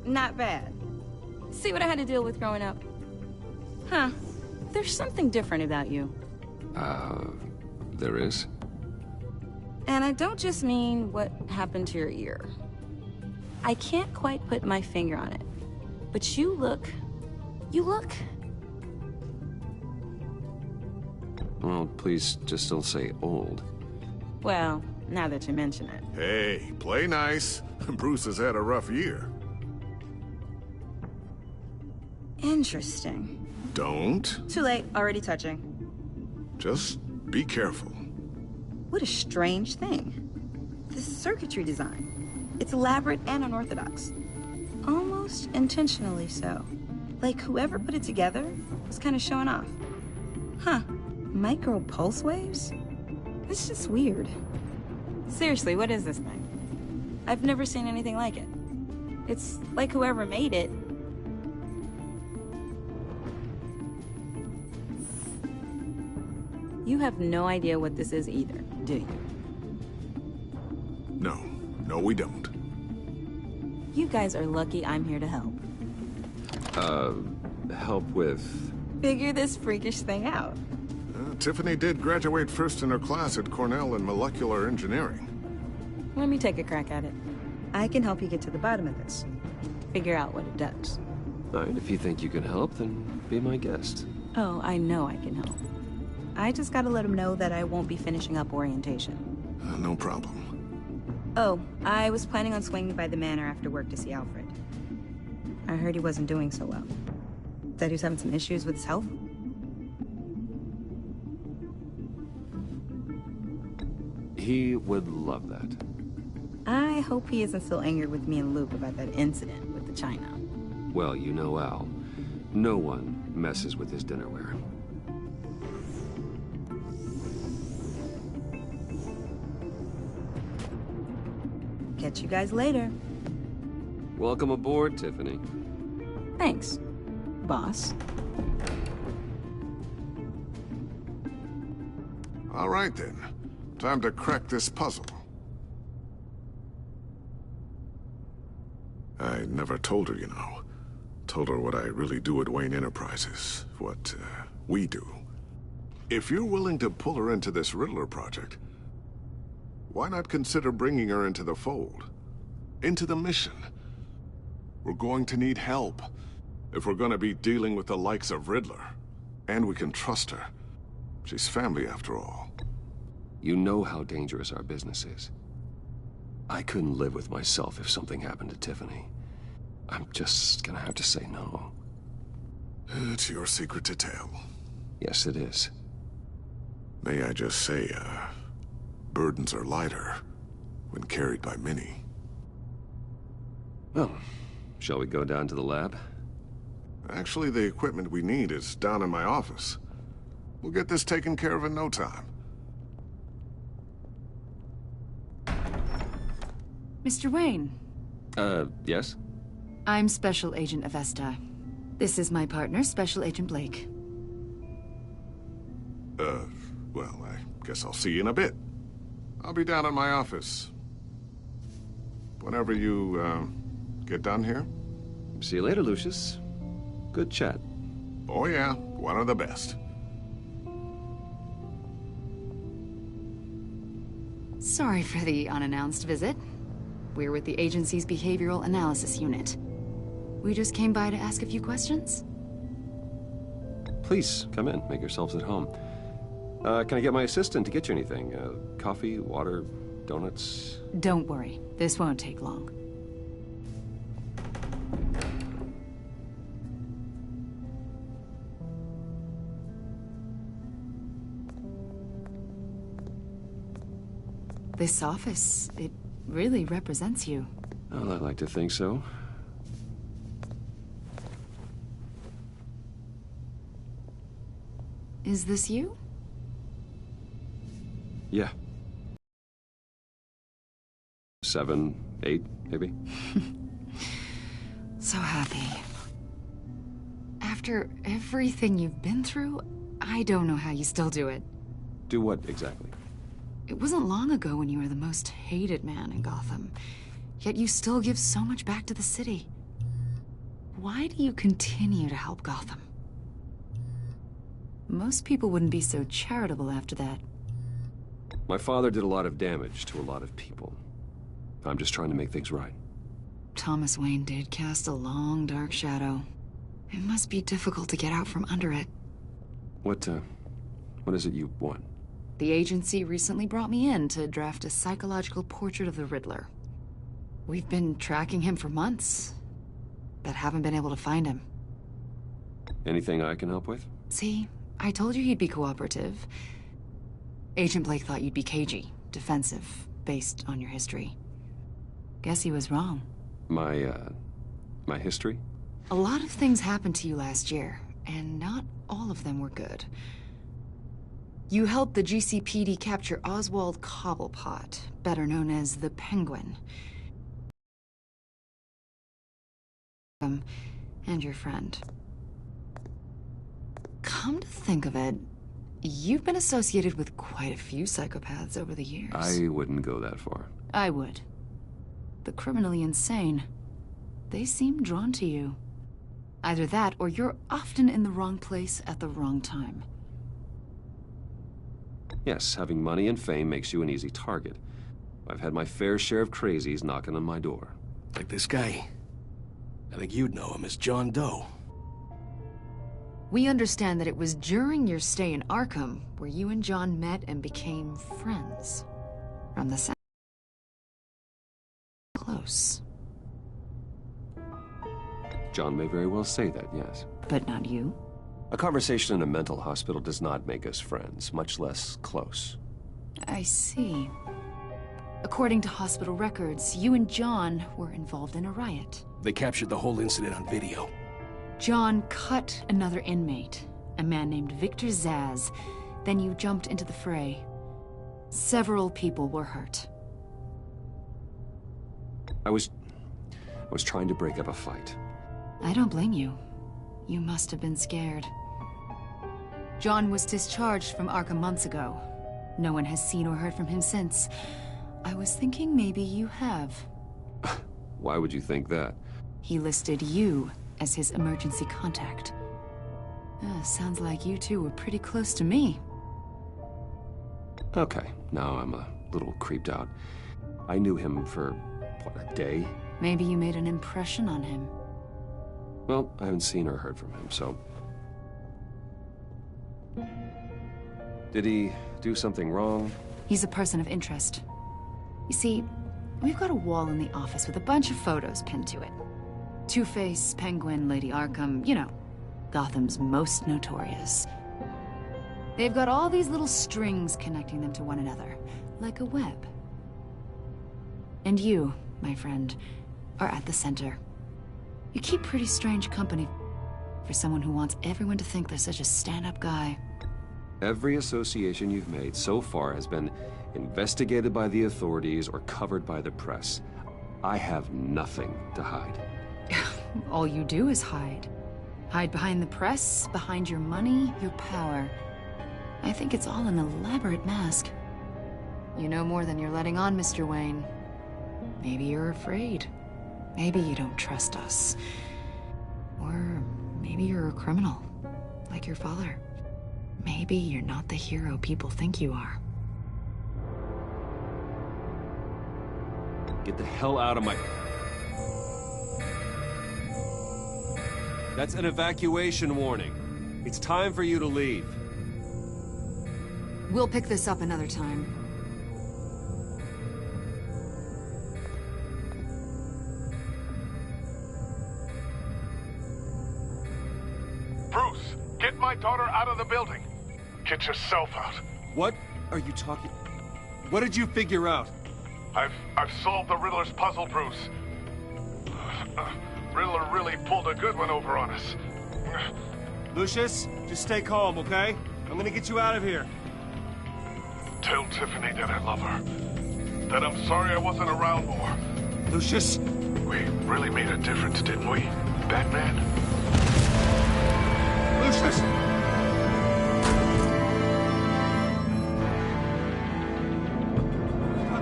Not bad. See what I had to deal with growing up? Huh. There's something different about you. There is? And I don't just mean what happened to your ear. I can't quite put my finger on it. But you look... Well, please just don't say old. Well, now that you mention it. Hey, play nice. Bruce has had a rough year. Interesting. Don't. Too late, already touching. Just be careful. What a strange thing. The circuitry design. It's elaborate and unorthodox. Almost intentionally so. Like whoever put it together was kind of showing off. Huh. Micro pulse waves? It's just weird. Seriously, what is this thing? I've never seen anything like it. It's like whoever made it. You have no idea what this is either, do you? No, we don't. You guys are lucky I'm here to help. Help with... Figure this freakish thing out. Tiffany did graduate first in her class at Cornell in molecular engineering. Let me take a crack at it. I can help you get to the bottom of this. Figure out what it does. All right, if you think you can help, then be my guest. Oh, I know I can help. I just gotta let him know that I won't be finishing up orientation. No problem. Oh, I was planning on swinging by the manor after work to see Alfred. I heard he wasn't doing so well. Said he was having some issues with his health. He would love that. I hope he isn't still angered with me and Luke about that incident with the china. Well, you know Al. No one messes with his dinnerware. Catch you guys later. Welcome aboard, Tiffany. Thanks, boss. All right, then. Time to crack this puzzle. I never told her, you know. Told her what I really do at Wayne Enterprises. What, we do. If you're willing to pull her into this Riddler project, why not consider bringing her into the fold? Into the mission? We're going to need help if we're going to be dealing with the likes of Riddler. And we can trust her. She's family after all. You know how dangerous our business is. I couldn't live with myself if something happened to Tiffany. I'm just gonna have to say no. It's your secret to tell. Yes, it is. May I just say, burdens are lighter when carried by many. Well, shall we go down to the lab? Actually, the equipment we need is down in my office. We'll get this taken care of in no time. Mr. Wayne. Yes? I'm Special Agent Avesta. This is my partner, Special Agent Blake. Well, I guess I'll see you in a bit. I'll be down in my office. Whenever you, get done here. See you later, Lucius. Good chat. Oh yeah, one of the best. Sorry for the unannounced visit. We're with the agency's Behavioral Analysis Unit. We just came by to ask a few questions. Please, come in. Make yourselves at home. Can I get my assistant to get you anything? Coffee, water, donuts? Don't worry. This won't take long. This office, it really represents you. Well, I'd like to think so. Is this you? Yeah. 7, 8, maybe? So happy. After everything you've been through, I don't know how you still do it. Do what, exactly? It wasn't long ago when you were the most hated man in Gotham. Yet you still give so much back to the city. Why do you continue to help Gotham? Most people wouldn't be so charitable after that. My father did a lot of damage to a lot of people. I'm just trying to make things right. Thomas Wayne did cast a long, dark shadow. It must be difficult to get out from under it. What is it you want? The agency recently brought me in to draft a psychological portrait of the Riddler. We've been tracking him for months, but haven't been able to find him. Anything I can help with? See, I told you he'd be cooperative. Agent Blake thought you'd be cagey, defensive, based on your history. Guess he was wrong. My history? A lot of things happened to you last year, and not all of them were good. You helped the GCPD capture Oswald Cobblepot, better known as the Penguin. And your friend. Come to think of it, you've been associated with quite a few psychopaths over the years. I wouldn't go that far. I would. The criminally insane. They seem drawn to you. Either that, or you're often in the wrong place at the wrong time. Yes, having money and fame makes you an easy target. I've had my fair share of crazies knocking on my door. Like this guy. I think you'd know him as John Doe. We understand that it was during your stay in Arkham where you and John met and became friends. From the sound, close. John may very well say that, yes. But not you? A conversation in a mental hospital does not make us friends, much less close. I see. According to hospital records, you and John were involved in a riot. They captured the whole incident on video. John cut another inmate, a man named Victor Zaz. Then you jumped into the fray. Several people were hurt. I was trying to break up a fight. I don't blame you. You must have been scared. John was discharged from Arkham months ago. No one has seen or heard from him since. I was thinking maybe you have. Why would you think that? He listed you as his emergency contact. Sounds like you two were pretty close to me. Okay, now I'm a little creeped out. I knew him for, what, a day? Maybe you made an impression on him. Well, I haven't seen or heard from him, so... Did he do something wrong? He's a person of interest. You see, we've got a wall in the office with a bunch of photos pinned to it. Two-Face, Penguin, Lady Arkham, you know, Gotham's most notorious. They've got all these little strings connecting them to one another, like a web. And you, my friend, are at the center. You keep pretty strange company for someone who wants everyone to think they're such a stand-up guy. Every association you've made so far has been investigated by the authorities or covered by the press. I have nothing to hide. All you do is hide. Hide behind the press, behind your money, your power. I think it's all an elaborate mask. You know more than you're letting on, Mr. Wayne. Maybe you're afraid. Maybe you don't trust us. Or maybe you're a criminal, like your father. Maybe you're not the hero people think you are. Get the hell out of my... That's an evacuation warning. It's time for you to leave. We'll pick this up another time. Bruce, get my daughter out of the building. Get yourself out. What are you talking... What did you figure out? I've solved the Riddler's puzzle, Bruce. Riddler really pulled a good one over on us. Lucius, just stay calm, okay? I'm gonna get you out of here. Tell Tiffany that I love her. That I'm sorry I wasn't around more. Lucius? We really made a difference, didn't we, Batman? Lucius!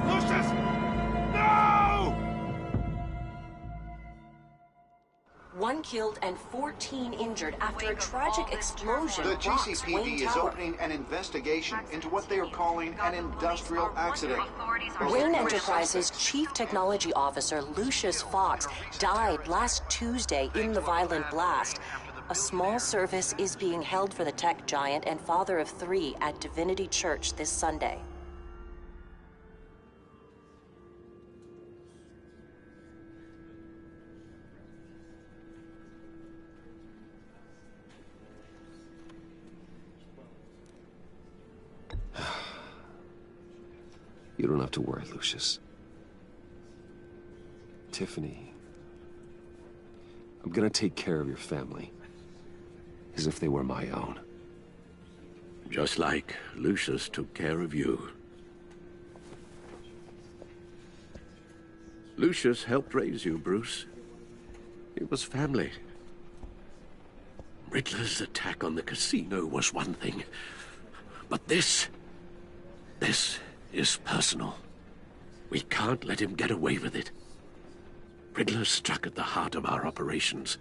Lucius! No! 1 killed and 14 injured after a tragic explosion The rocks GCPD Wayne is Tower. opening an investigation into what they are calling an industrial accident. Wayne Enterprises' Chief Technology Officer Lucius Fox died last Tuesday in the violent blast. A small service is being held for the tech giant and father of 3 at Divinity Church this Sunday. You don't have to worry, Lucius. Tiffany, I'm gonna take care of your family. As if they were my own. Just like Lucius took care of you. Lucius helped raise you, Bruce. It was family. Riddler's attack on the casino was one thing. But this is personal. We can't let him get away with it. Riddler struck at the heart of our operations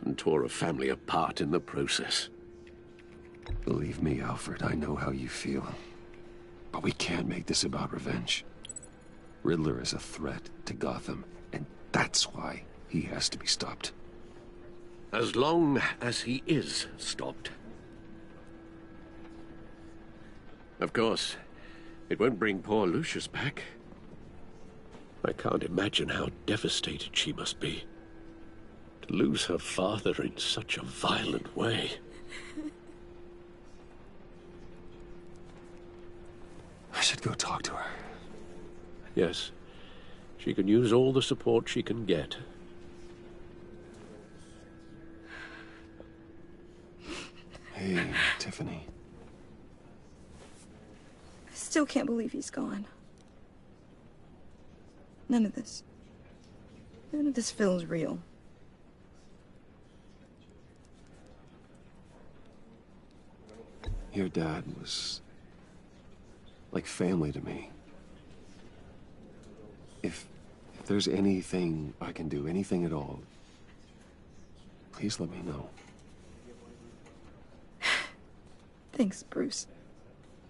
and tore a family apart in the process. Believe me, Alfred, I know how you feel. But we can't make this about revenge. Riddler is a threat to Gotham, and that's why he has to be stopped. As long as he is stopped. Of course, it won't bring poor Lucius back. I can't imagine how devastated she must be. To lose her father in such a violent way. I should go talk to her. Yes, she can use all the support she can get. Hey, Tiffany. I still can't believe he's gone. None of this feels real. Your dad was like family to me. If there's anything I can do, anything at all, please let me know. Thanks, Bruce.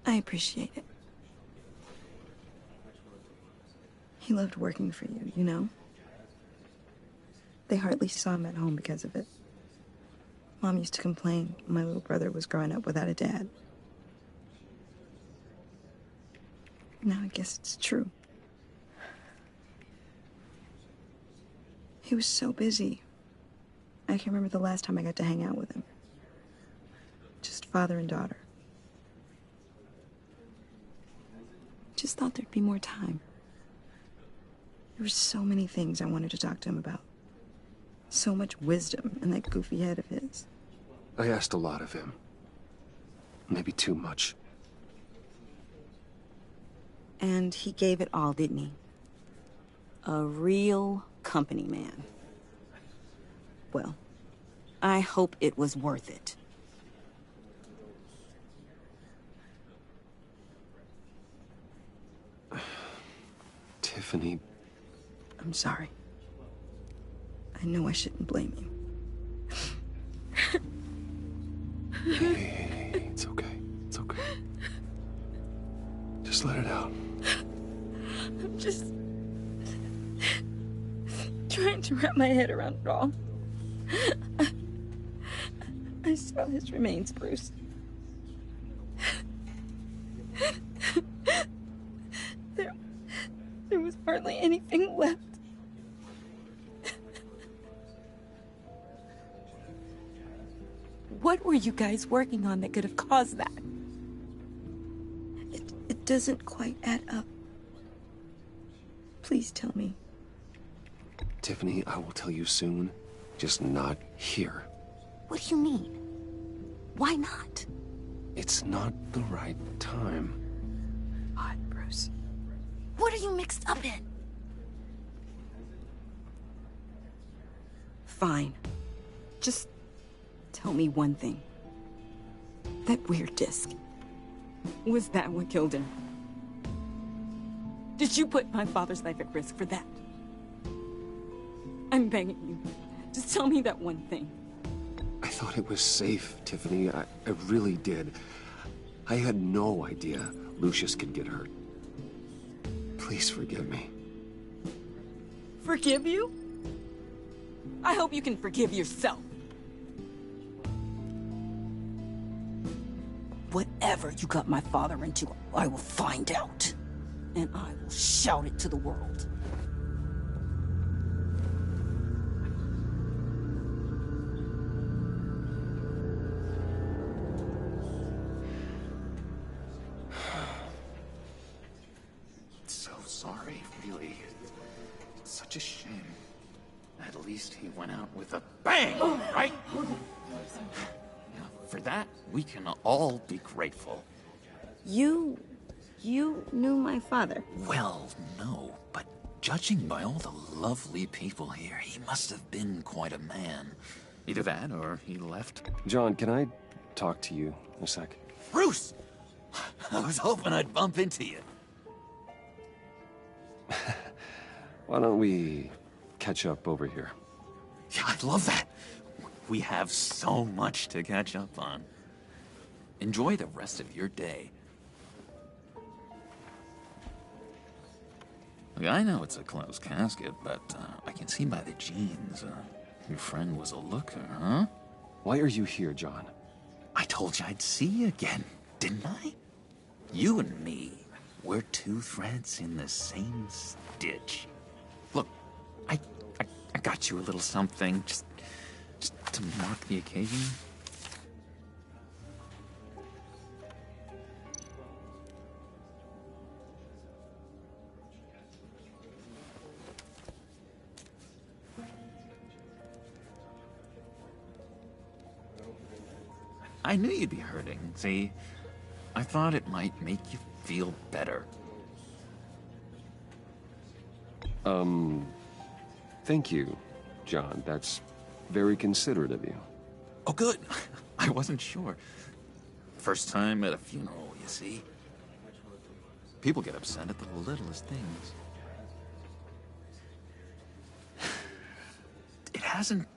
I appreciate it. He loved working for you, you know? They hardly saw him at home because of it. Mom used to complain my little brother was growing up without a dad. Now I guess it's true. He was so busy. I can't remember the last time I got to hang out with him. Just father and daughter. Just thought there'd be more time. There were so many things I wanted to talk to him about. So much wisdom in that goofy head of his. I asked a lot of him. Maybe too much. And he gave it all, didn't he? A real company man. Well, I hope it was worth it. Tiffany... I'm sorry. I know I shouldn't blame you. Hey, it's okay. It's okay. Just let it out. I'm just... trying to wrap my head around it all. I saw his remains, Bruce. There was hardly anything left. What were you guys working on that could have caused that? It doesn't quite add up. Please tell me. Tiffany, I will tell you soon. Just not here. What do you mean? Why not? It's not the right time. Odd, Bruce. What are you mixed up in? Fine. Just tell me one thing. That weird disc. Was that what killed him? Did you put my father's life at risk for that? I'm begging you. Just tell me that one thing. I thought it was safe, Tiffany. I really did. I had no idea Lucius could get hurt. Please forgive me. Forgive you? I hope you can forgive yourself. Whatever you got my father into, I will find out. And I will shout it to the world. So sorry, really. It's such a shame. At least he went out with a bang, right? Yeah, for that, we can all be grateful. You knew my father? Well, no, but judging by all the lovely people here, he must have been quite a man. Either that, or he left. John, can I talk to you a sec? Bruce! I was hoping I'd bump into you. Why don't we catch up over here? Yeah, I'd love that. We have so much to catch up on. Enjoy the rest of your day. Look, I know it's a closed casket, but I can see by the jeans, your friend was a looker, huh? Why are you here, John? I told you I'd see you again, didn't I? You and me, we're two threads in the same stitch. Look, I got you a little something, just to mark the occasion. I knew you'd be hurting, see? I thought it might make you feel better. Thank you, John. That's very considerate of you. Oh, good. I wasn't sure. First time at a funeral, you see? People get upset at the littlest things. It hasn't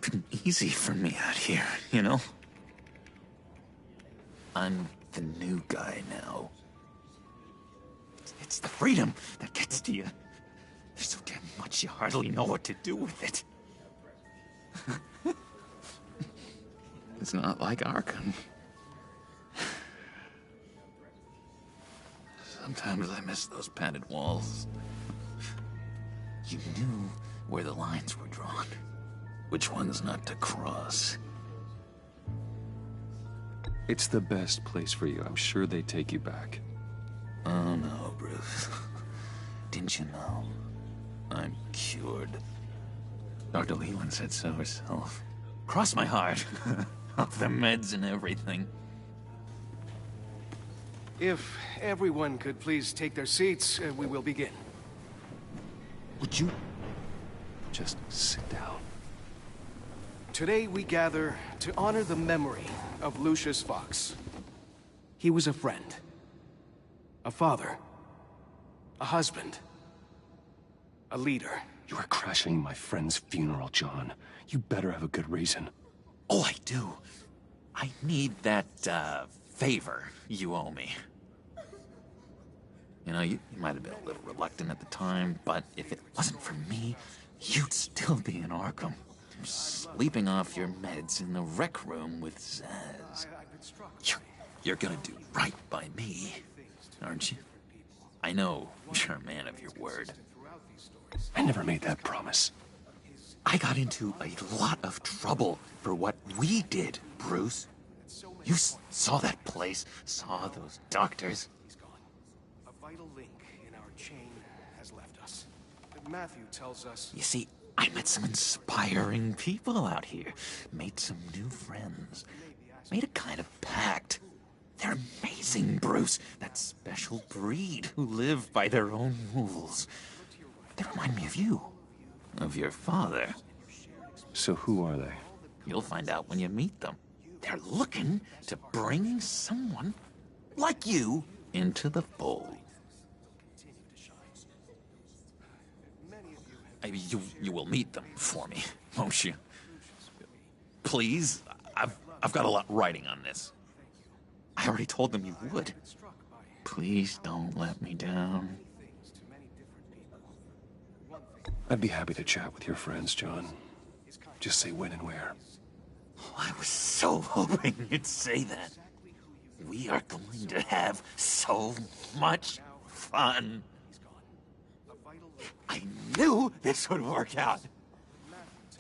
been easy for me out here, you know? I'm the new guy now. It's the freedom that gets to you. There's so damn much you hardly know what to do with it. It's not like Arkham. Sometimes I miss those padded walls. You knew where the lines were drawn. Which ones not to cross. It's the best place for you. I'm sure they take you back. Oh no, Bruce. Didn't you know? I'm cured. Dr. Leland said so herself. Cross my heart. Off the meds and everything. If everyone could please take their seats, we will begin. Would you just sit down? Today we gather to honor the memory of Lucius Fox. He was a friend, a father, a husband, a leader. You are crashing my friend's funeral, John. You better have a good reason. Oh, I do. I need that, favor you owe me. You know, you might have been a little reluctant at the time, but if it wasn't for me, you'd still be in Arkham. Sleeping off your meds in the rec room with Zaz. You're gonna do right by me, aren't you? I know you're a man of your word. I never made that promise. I got into a lot of trouble for what we did, Bruce. You saw that place, saw those doctors. A vital link in our chain has left us. Matthew tells us... You see, I met some inspiring people out here. Made some new friends. Made a kind of pact. They're amazing, Bruce. That special breed who live by their own rules. They remind me of you. Of your father. So who are they? You'll find out when you meet them. They're looking to bring someone like you into the fold. You will meet them for me, won't you? Please, I've got a lot writing on this. I already told them you would. Please don't let me down. I'd be happy to chat with your friends, John. Just say when and where. I was so hoping you'd say that. We are going to have so much fun. I knew this would work out.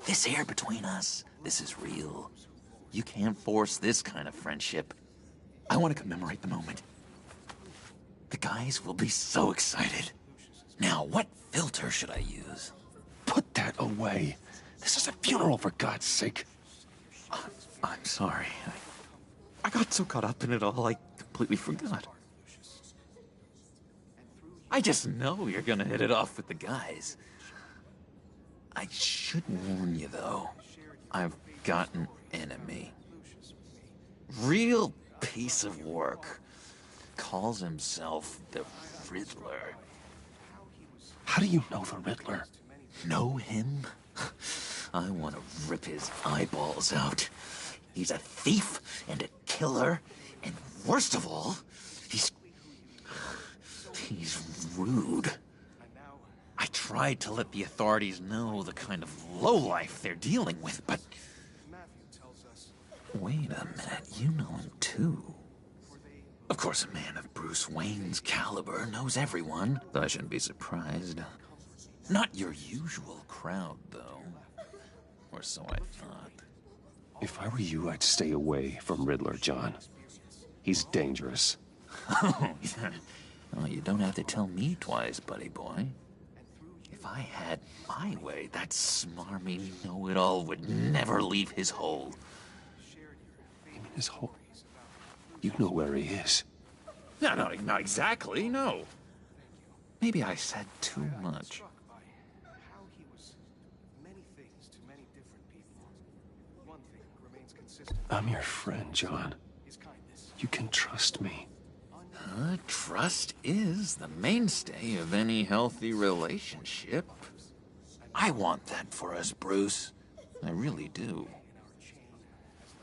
This air between us, this is real. You can't force this kind of friendship. I want to commemorate the moment. The guys will be so excited. Now, what filter should I use? Put that away. This is a funeral, for God's sake. I'm sorry. I got so caught up in it all, I completely forgot. I just know you're gonna hit it off with the guys. I should warn you, though. I've got an enemy. Real piece of work. Calls himself the Riddler. How do you know the Riddler? Know him? I want to rip his eyeballs out. He's a thief and a killer, and worst of all, he's rude. I tried to let the authorities know the kind of lowlife they're dealing with, but... Wait a minute, you know him too. Of course, a man of Bruce Wayne's caliber knows everyone, but I shouldn't be surprised. Not your usual crowd, though. Or so I thought. If I were you, I'd stay away from Riddler, John. He's dangerous. Oh, yeah. Well, you don't have to tell me twice, buddy boy. If I had my way, that smarmy know-it-all would never leave his hole. You mean his hole? You know where he is. No, not exactly, no. Maybe I said too much. I'm your friend, John. You can trust me. Trust is the mainstay of any healthy relationship. I want that for us, Bruce. I really do.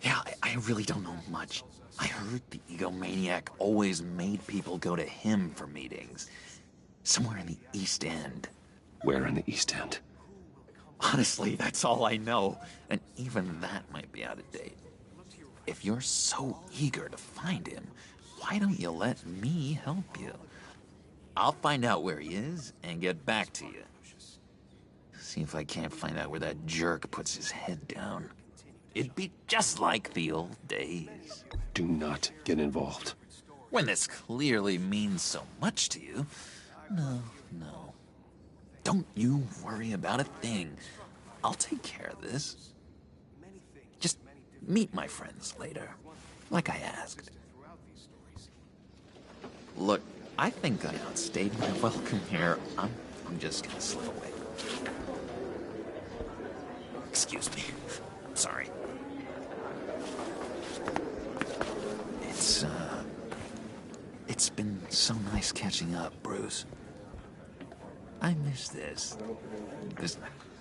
Yeah, I really don't know much. I heard the egomaniac always made people go to him for meetings. Somewhere in the East End. Where in the East End? Honestly, that's all I know. And even that might be out of date. If you're so eager to find him, why don't you let me help you? I'll find out where he is and get back to you. See if I can't find out where that jerk puts his head down. It'd be just like the old days. Do not get involved. When this clearly means so much to you. No. Don't you worry about a thing. I'll take care of this. Just meet my friends later, like I asked. Look, I think I outstayed my welcome here. I'm just gonna slip away. Excuse me. I'm sorry. It's been so nice catching up, Bruce. I miss this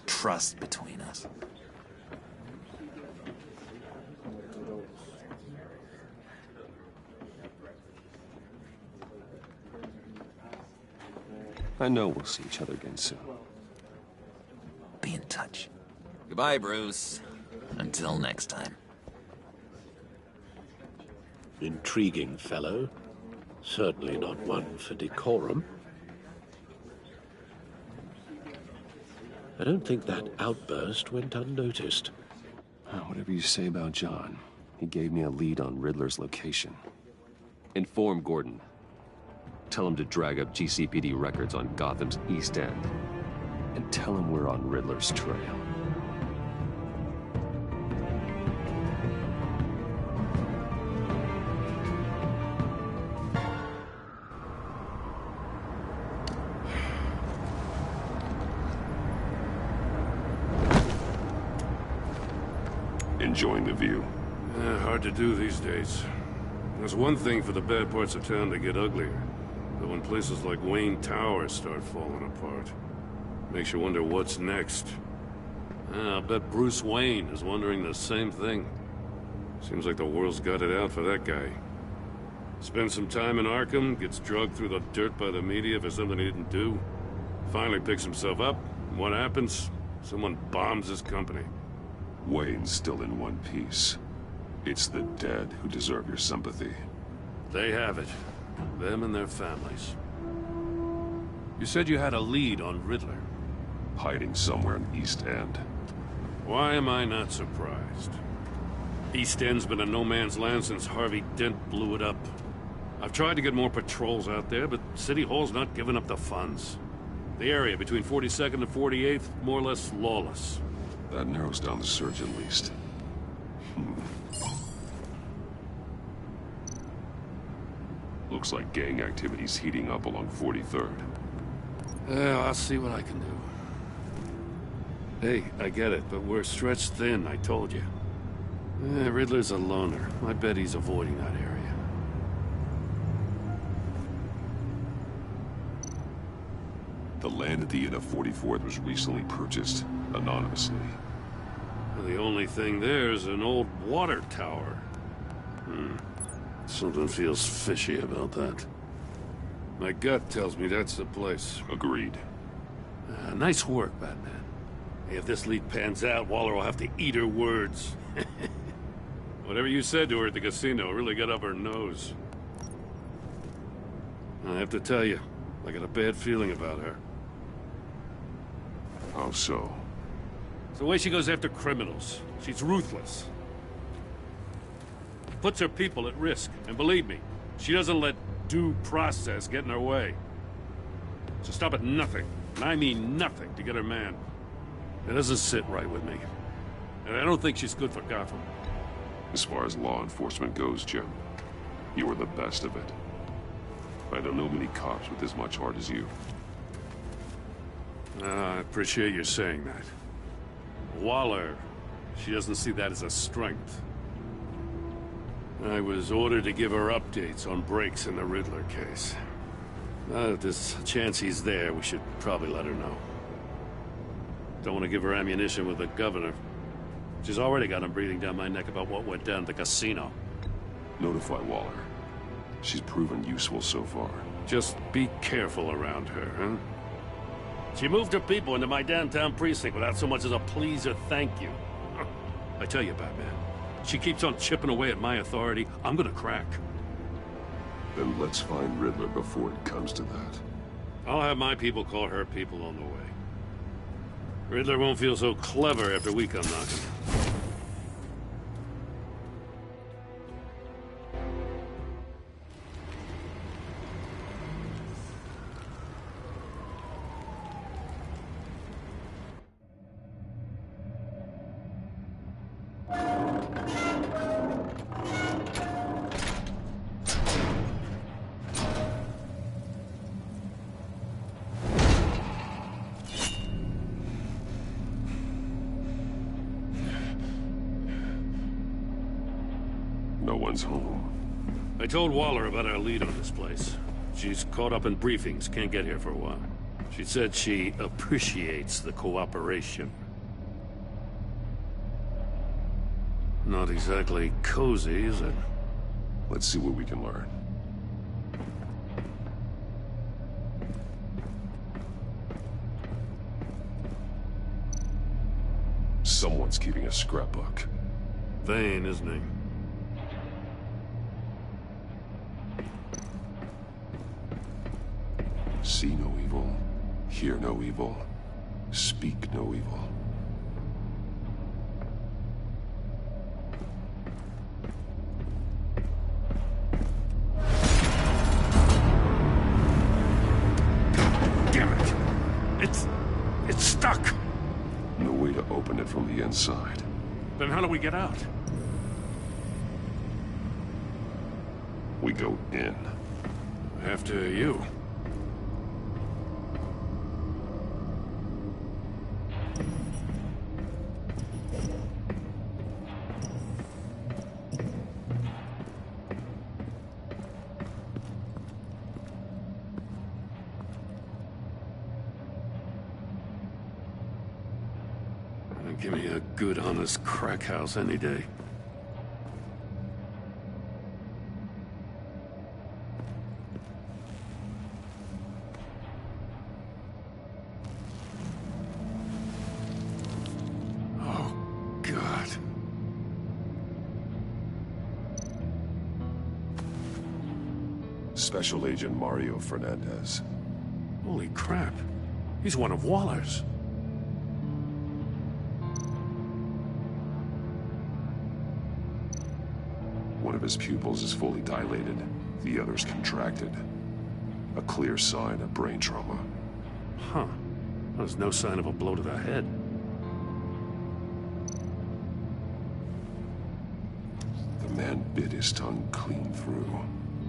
trust between us. I know we'll see each other again soon. Be in touch. Goodbye, Bruce. Until next time. Intriguing fellow. Certainly not one for decorum. I don't think that outburst went unnoticed. Whatever you say about John, he gave me a lead on Riddler's location. Inform Gordon. Tell him to drag up GCPD records on Gotham's East End. And tell him we're on Riddler's trail. Enjoying the view? Hard to do these days. There's one thing for the bad parts of town to get uglier. But when places like Wayne Tower start falling apart, makes you wonder what's next. I'll bet Bruce Wayne is wondering the same thing. Seems like the world's got it out for that guy. Spends some time in Arkham, gets dragged through the dirt by the media for something he didn't do. Finally picks himself up, and what happens? Someone bombs his company. Wayne's still in one piece. It's the dead who deserve your sympathy. They have it. Them and their families. You said you had a lead on Riddler. Hiding somewhere in East End. Why am I not surprised? East End's been a no-man's land since Harvey Dent blew it up. I've tried to get more patrols out there, but City Hall's not giving up the funds. The area between 42nd and 48th, more or less lawless. That narrows down the search at least. Looks like gang activity's heating up along 43rd. I'll see what I can do. Hey, I get it, but we're stretched thin, I told you. Riddler's a loner. I bet he's avoiding that area. The land at the end of 44th was recently purchased, anonymously. The only thing there is an old water tower. Something feels fishy about that. My gut tells me that's the place. Agreed. Nice work, Batman. Hey, if this lead pans out, Waller will have to eat her words. Whatever you said to her at the casino really got up her nose. I have to tell you, I got a bad feeling about her. How so? It's the way she goes after criminals. She's ruthless. Puts her people at risk. And believe me, she doesn't let due process get in her way. She'll stop at nothing, and I mean nothing, to get her man. It doesn't sit right with me. And I don't think she's good for Gotham. As far as law enforcement goes, Jim, you are the best of it. I don't know many cops with as much heart as you. I appreciate you saying that. Waller, she doesn't see that as a strength. I was ordered to give her updates on breaks in the Riddler case. If there's a chance he's there, we should probably let her know. Don't want to give her ammunition with the governor. She's already got him breathing down my neck about what went down at the casino. Notify Waller. She's proven useful so far. Just be careful around her, huh? She moved her people into my downtown precinct without so much as a please or thank you. I tell you, Batman, she keeps on chipping away at my authority, I'm gonna crack. Then let's find Riddler before it comes to that. I'll have my people call her people on the way. Riddler won't feel so clever after we come knocking. No one's home. I told Waller about our lead on this place. She's caught up in briefings, can't get here for a while. She said she appreciates the cooperation. Not exactly cozy, is it? Let's see what we can learn. Someone's keeping a scrapbook. Vain, isn't he? See no evil, hear no evil, speak no evil. Damn it! It's stuck! No way to open it from the inside. Then how do we get out? We go in. After you. Give me a good, honest crack house any day. Oh, God. Special Agent Mario Fernandez. Holy crap. He's one of Waller's. One of his pupils is fully dilated, the other's contracted. A clear sign of brain trauma. Huh. There's no sign of a blow to the head. The man bit his tongue clean through.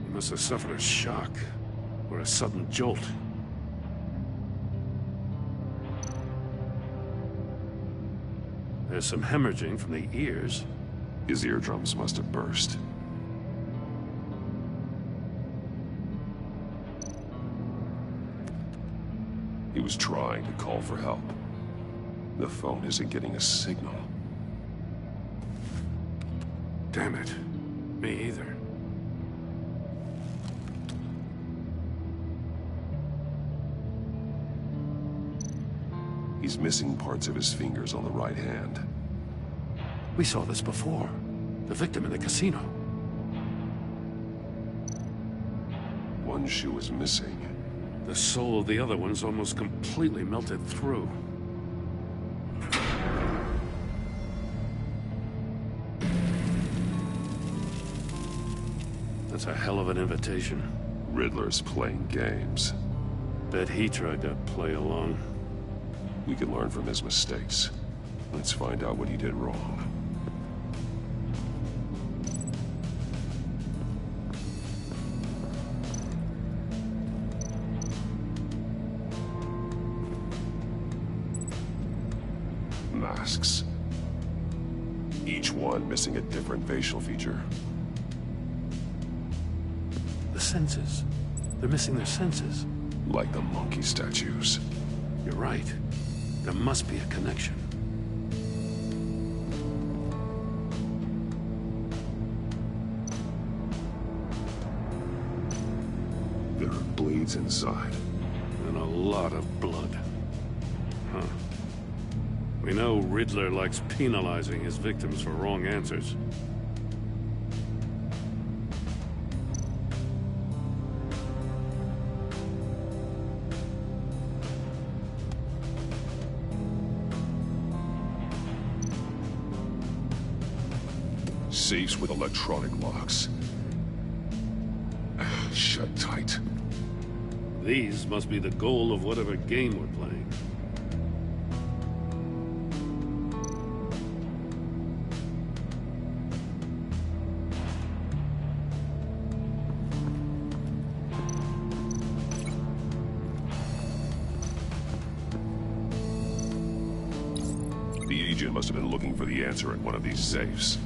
He must have suffered a shock, or a sudden jolt. There's some hemorrhaging from the ears. His eardrums must have burst. He was trying to call for help. The phone isn't getting a signal. Damn it. Me either. He's missing parts of his fingers on the right hand. We saw this before. The victim in the casino. One shoe is missing. The sole of the other one's almost completely melted through. That's a hell of an invitation. Riddler's playing games. Bet he tried to play along. We can learn from his mistakes. Let's find out what he did wrong. Masks. Each one missing a different facial feature. The senses. They're missing their senses. Like the monkey statues. You're right. There must be a connection. There are bleeds inside. And a lot of blood. Huh. We know Riddler likes penalizing his victims for wrong answers. Safes with electronic locks. Shut tight. These must be the goal of whatever game we're playing. The agent must have been looking for the answer in one of these safes.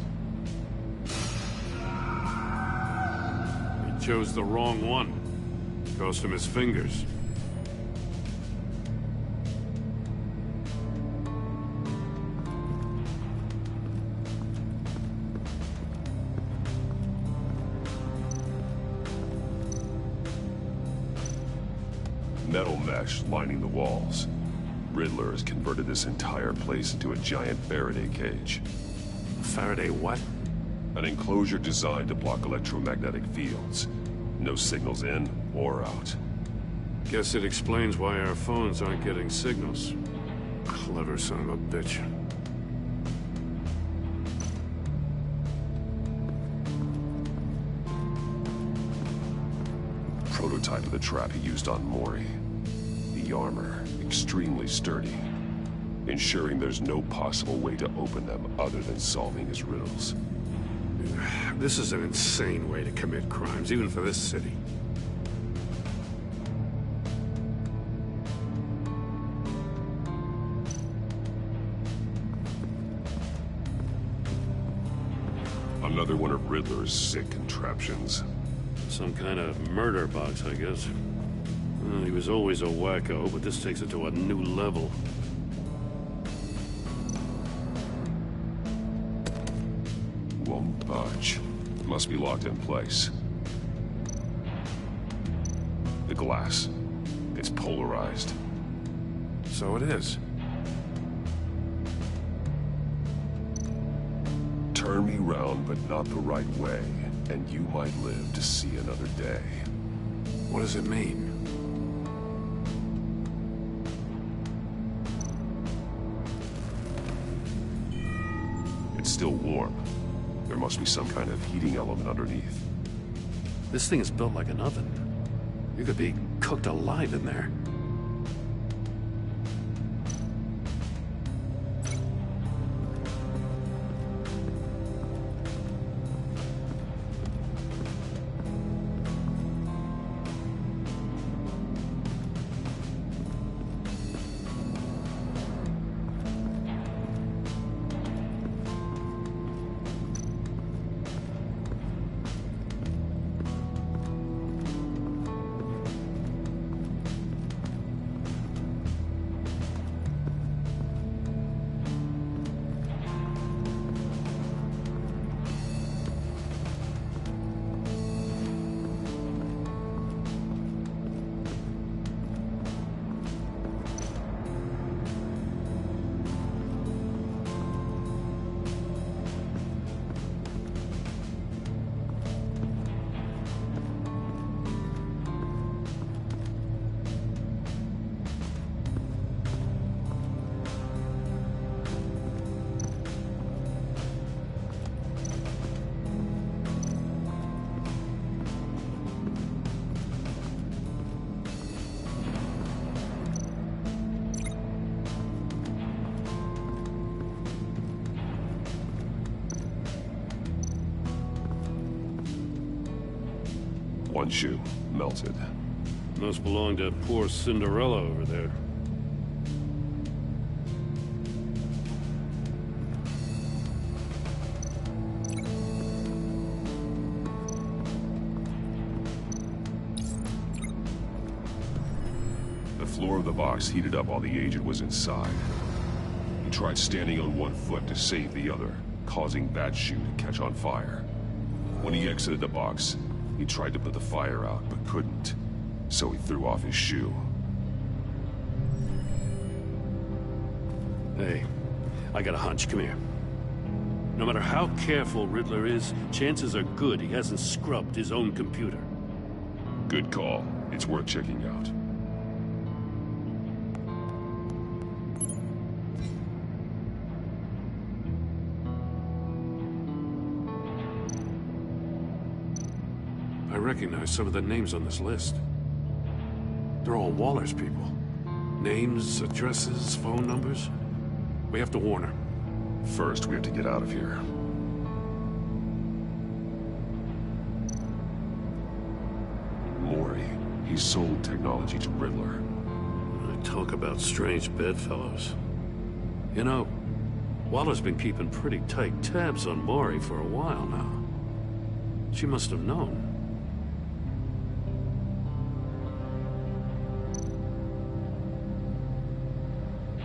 He chose the wrong one. Cost him his fingers. Metal mesh lining the walls. Riddler has converted this entire place into a giant Faraday cage. Faraday what? An enclosure designed to block electromagnetic fields. No signals in or out. Guess it explains why our phones aren't getting signals. Clever son of a bitch. Prototype of the trap he used on Mori. The armor, extremely sturdy, ensuring there's no possible way to open them other than solving his riddles. This is an insane way to commit crimes, even for this city. Another one of Riddler's sick contraptions. Some kind of murder box, I guess. Well, he was always a wacko, but this takes it to a new level. Won't budge. Must be locked in place. The glass. It's polarized. So it is. Turn me round, but not the right way, and you might live to see another day. What does it mean? It's still warm. There must be some kind of heating element underneath. This thing is built like an oven. You could be cooked alive in there. One shoe, melted. Must belong to poor Cinderella over there. The floor of the box heated up while the agent was inside. He tried standing on one foot to save the other, causing that shoe to catch on fire. When he exited the box, he tried to put the fire out, but couldn't. so he threw off his shoe. Hey, I got a hunch. Come here. No matter how careful Riddler is, chances are good he hasn't scrubbed his own computer. Good call. It's worth checking out. I recognize some of the names on this list. They're all Waller's people. Names, addresses, phone numbers. We have to warn her. First, we have to get out of here. Mori, he sold technology to Riddler. Talk about strange bedfellows. You know, Waller's been keeping pretty tight tabs on Mori for a while now. She must have known.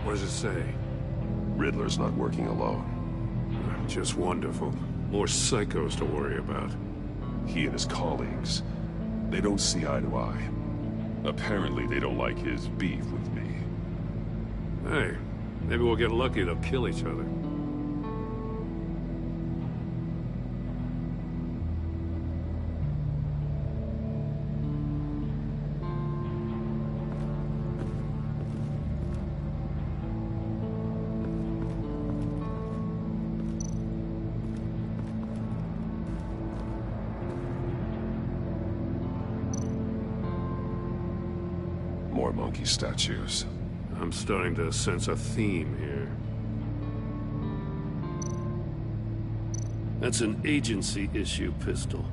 What does it say? Riddler's not working alone. Just wonderful. More psychos to worry about. He and his colleagues, they don't see eye to eye. Apparently they don't like his beef with me. Hey, maybe we'll get lucky they'll kill each other. More monkey statues. I'm starting to sense a theme here. That's an agency issue pistol.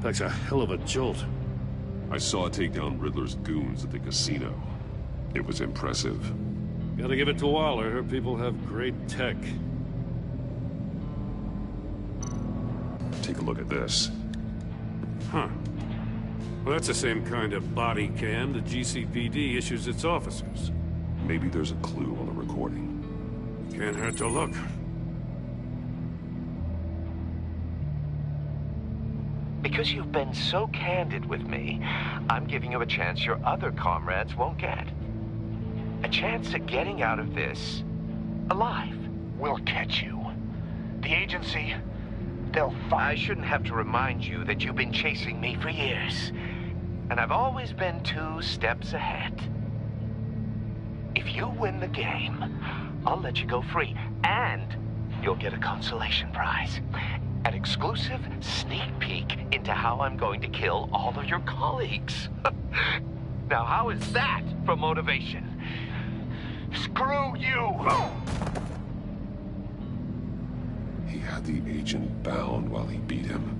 Packs a hell of a jolt. I saw it take down Riddler's goons at the casino. It was impressive. Gotta give it to Waller. Her people have great tech. Take a look at this. Huh. Well, that's the same kind of body cam the GCPD issues its officers. Maybe there's a clue on the recording. Can't hurt to look. Because you've been so candid with me, I'm giving you a chance your other comrades won't get. A chance at getting out of this alive. We'll catch you. The agency, they'll find... I shouldn't have to remind you that you've been chasing me for years. And I've always been 2 steps ahead. If you win the game, I'll let you go free. And you'll get a consolation prize. An exclusive sneak peek into how I'm going to kill all of your colleagues. Now, how is that for motivation? Screw you! He had the agent bound while he beat him.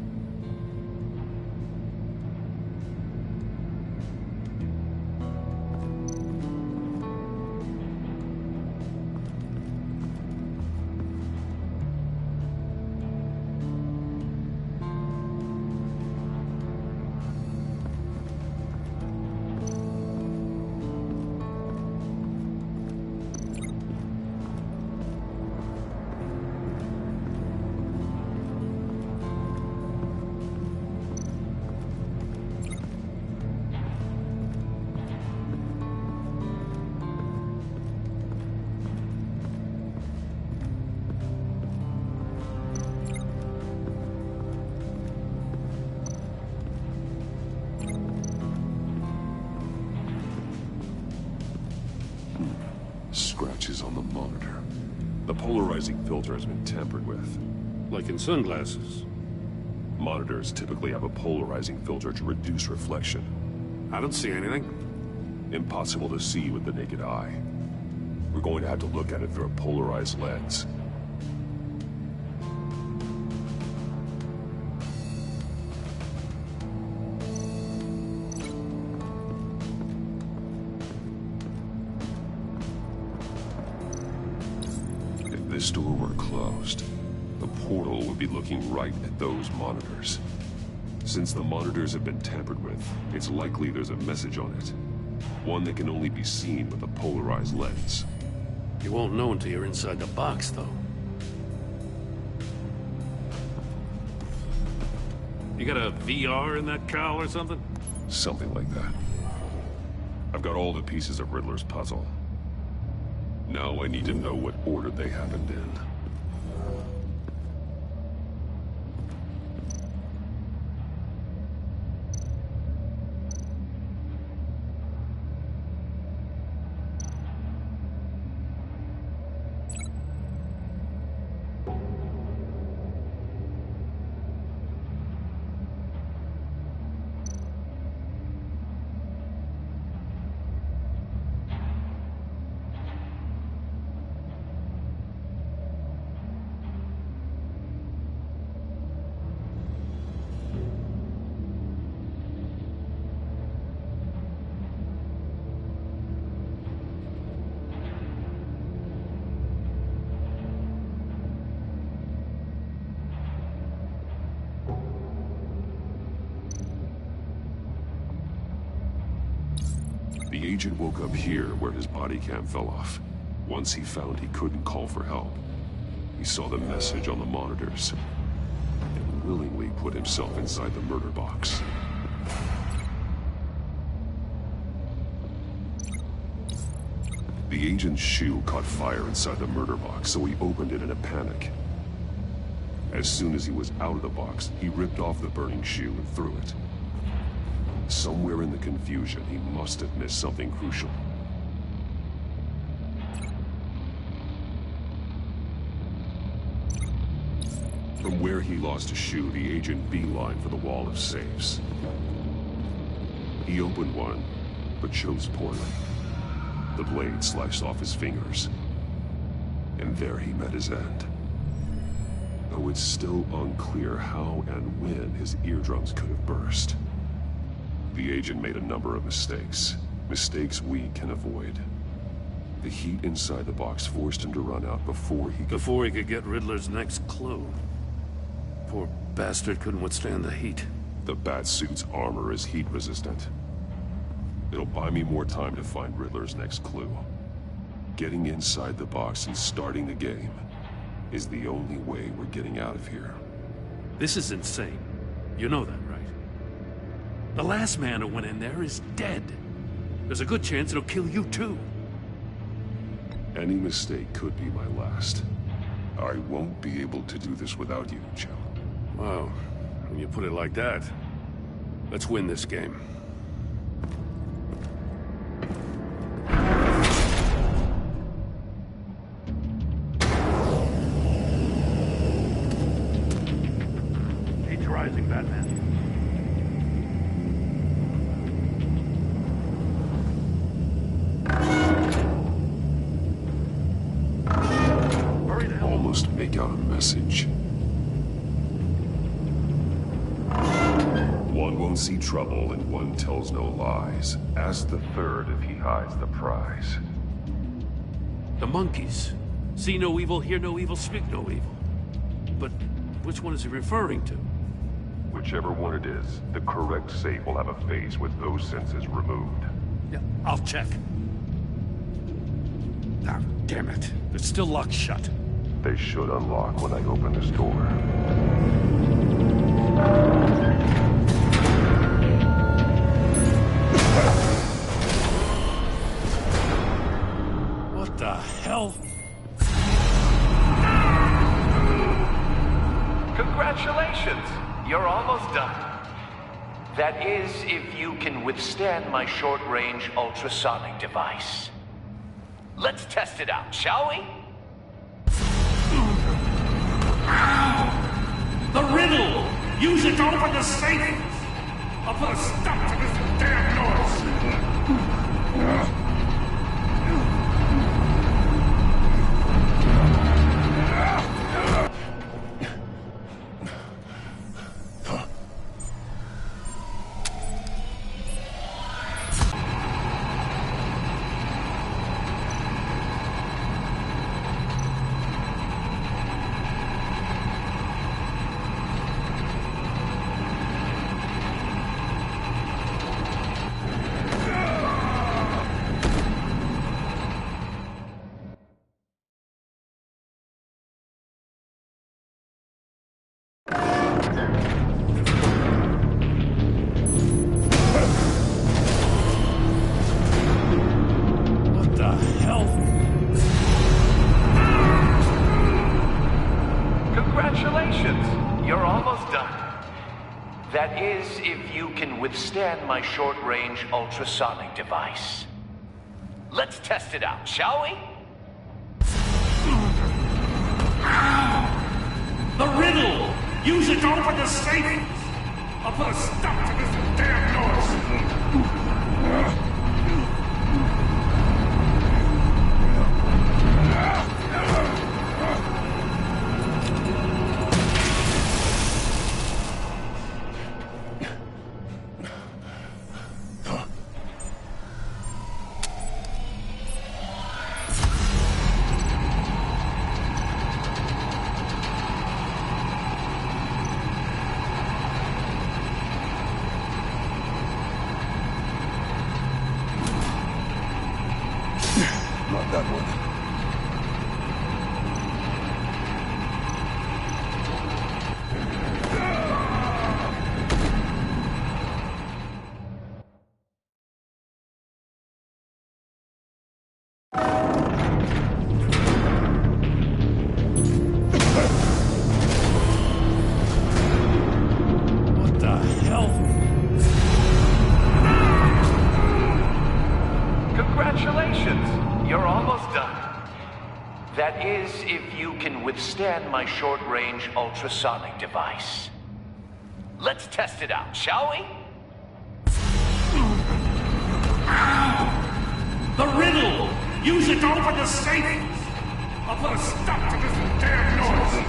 Scratches on the monitor. The polarizing filter has been tampered with. Like in sunglasses. Monitors typically have a polarizing filter to reduce reflection. I don't see anything. Impossible to see with the naked eye. We're going to have to look at it through a polarized lens. If this door were closed, the portal would be looking right at those monitors. Since the monitors have been tampered with, it's likely there's a message on it. One that can only be seen with a polarized lens. You won't know until you're inside the box, though. You got a VR in that cowl or something? Something like that. I've got all the pieces of Riddler's puzzle. Now I need to know what order they happened in. The agent woke up here where his body cam fell off. Once he found he couldn't call for help, he saw the message on the monitors and willingly put himself inside the murder box. The agent's shoe caught fire inside the murder box, so he opened it in a panic. As soon as he was out of the box, he ripped off the burning shoe and threw it. Somewhere in the confusion, he must have missed something crucial. From where he lost a shoe, the agent beelined for the wall of safes. He opened one, but chose poorly. The blade sliced off his fingers. And there he met his end. Though it's still unclear how and when his eardrums could have burst. The agent made a number of mistakes. Mistakes we can avoid. The heat inside the box forced him to run out before he could get Riddler's next clue. Poor bastard couldn't withstand the heat. The Batsuit's armor is heat resistant. It'll buy me more time to find Riddler's next clue. Getting inside the box and starting the game is the only way we're getting out of here. This is insane. You know that, right? The last man who went in there is dead. There's a good chance it'll kill you too. Any mistake could be my last. I won't be able to do this without you, Joe. Wow, when you put it like that, let's win this game. Heat's rising, Batman. Almost make out a message. One won't see trouble and one tells no lies. Ask the third if he hides the prize. The monkeys. See no evil, hear no evil, speak no evil. But which one is he referring to? Whichever one it is, the correct safe will have a face with those senses removed. Yeah, I'll check. Ah, damn it. It's still locked shut. They should unlock when I open this door. What the hell? Congratulations! You're almost done. That is, if you can withstand my short-range ultrasonic device. Let's test it out, shall we? The riddle! Use it to open the safe! I'll put a stop to this damn noise! the hell? Congratulations! You're almost done. That is, if you can withstand my short-range ultrasonic device. Let's test it out, shall we? The riddle! Use it to open the safe! I'll put a stop to this damn noise! Not that one. What the hell? Congratulations! You're almost done. That is, if you can withstand my short-range ultrasonic device. Let's test it out, shall we? The riddle! Use it to open the safe! I'll put a stop to this damn noise!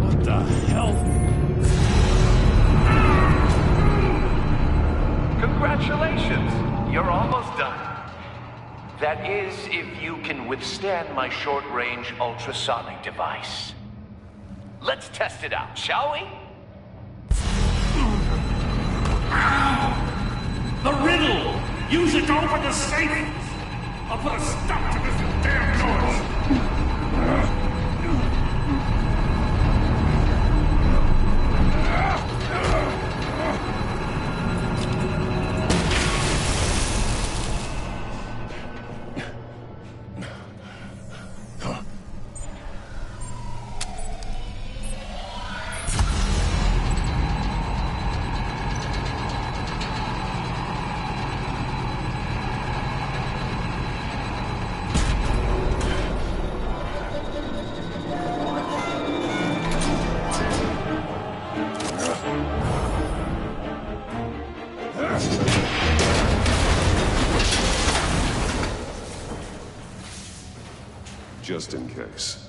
What the hell? Congratulations! You're almost done. That is, if you can withstand my short-range ultrasonic device. Let's test it out, shall we? The riddle! Use it to open the safe! I'll put a stop to this damn noise! Just in case.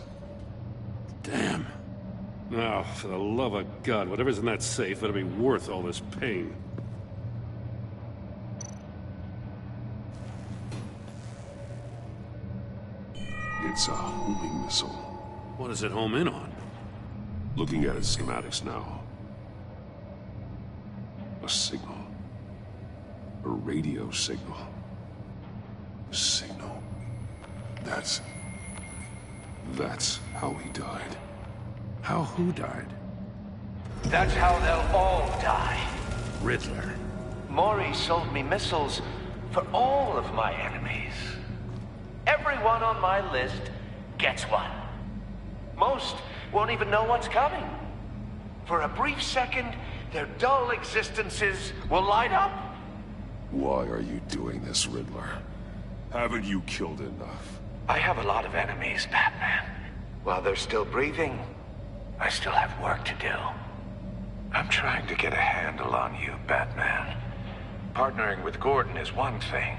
Damn. Now, for the love of God, whatever's in that safe better be worth all this pain. It's a homing missile. What does it home in on? Looking at its schematics now. A signal. A radio signal. A signal. That's how he died. How who died? That's how they'll all die. Riddler. Maury sold me missiles for all of my enemies. Everyone on my list gets one. Most won't even know what's coming. For a brief second, their dull existences will light up. Why are you doing this, Riddler? Haven't you killed enough? I have a lot of enemies, Batman. While they're still breathing, I still have work to do. I'm trying to get a handle on you, Batman. Partnering with Gordon is one thing.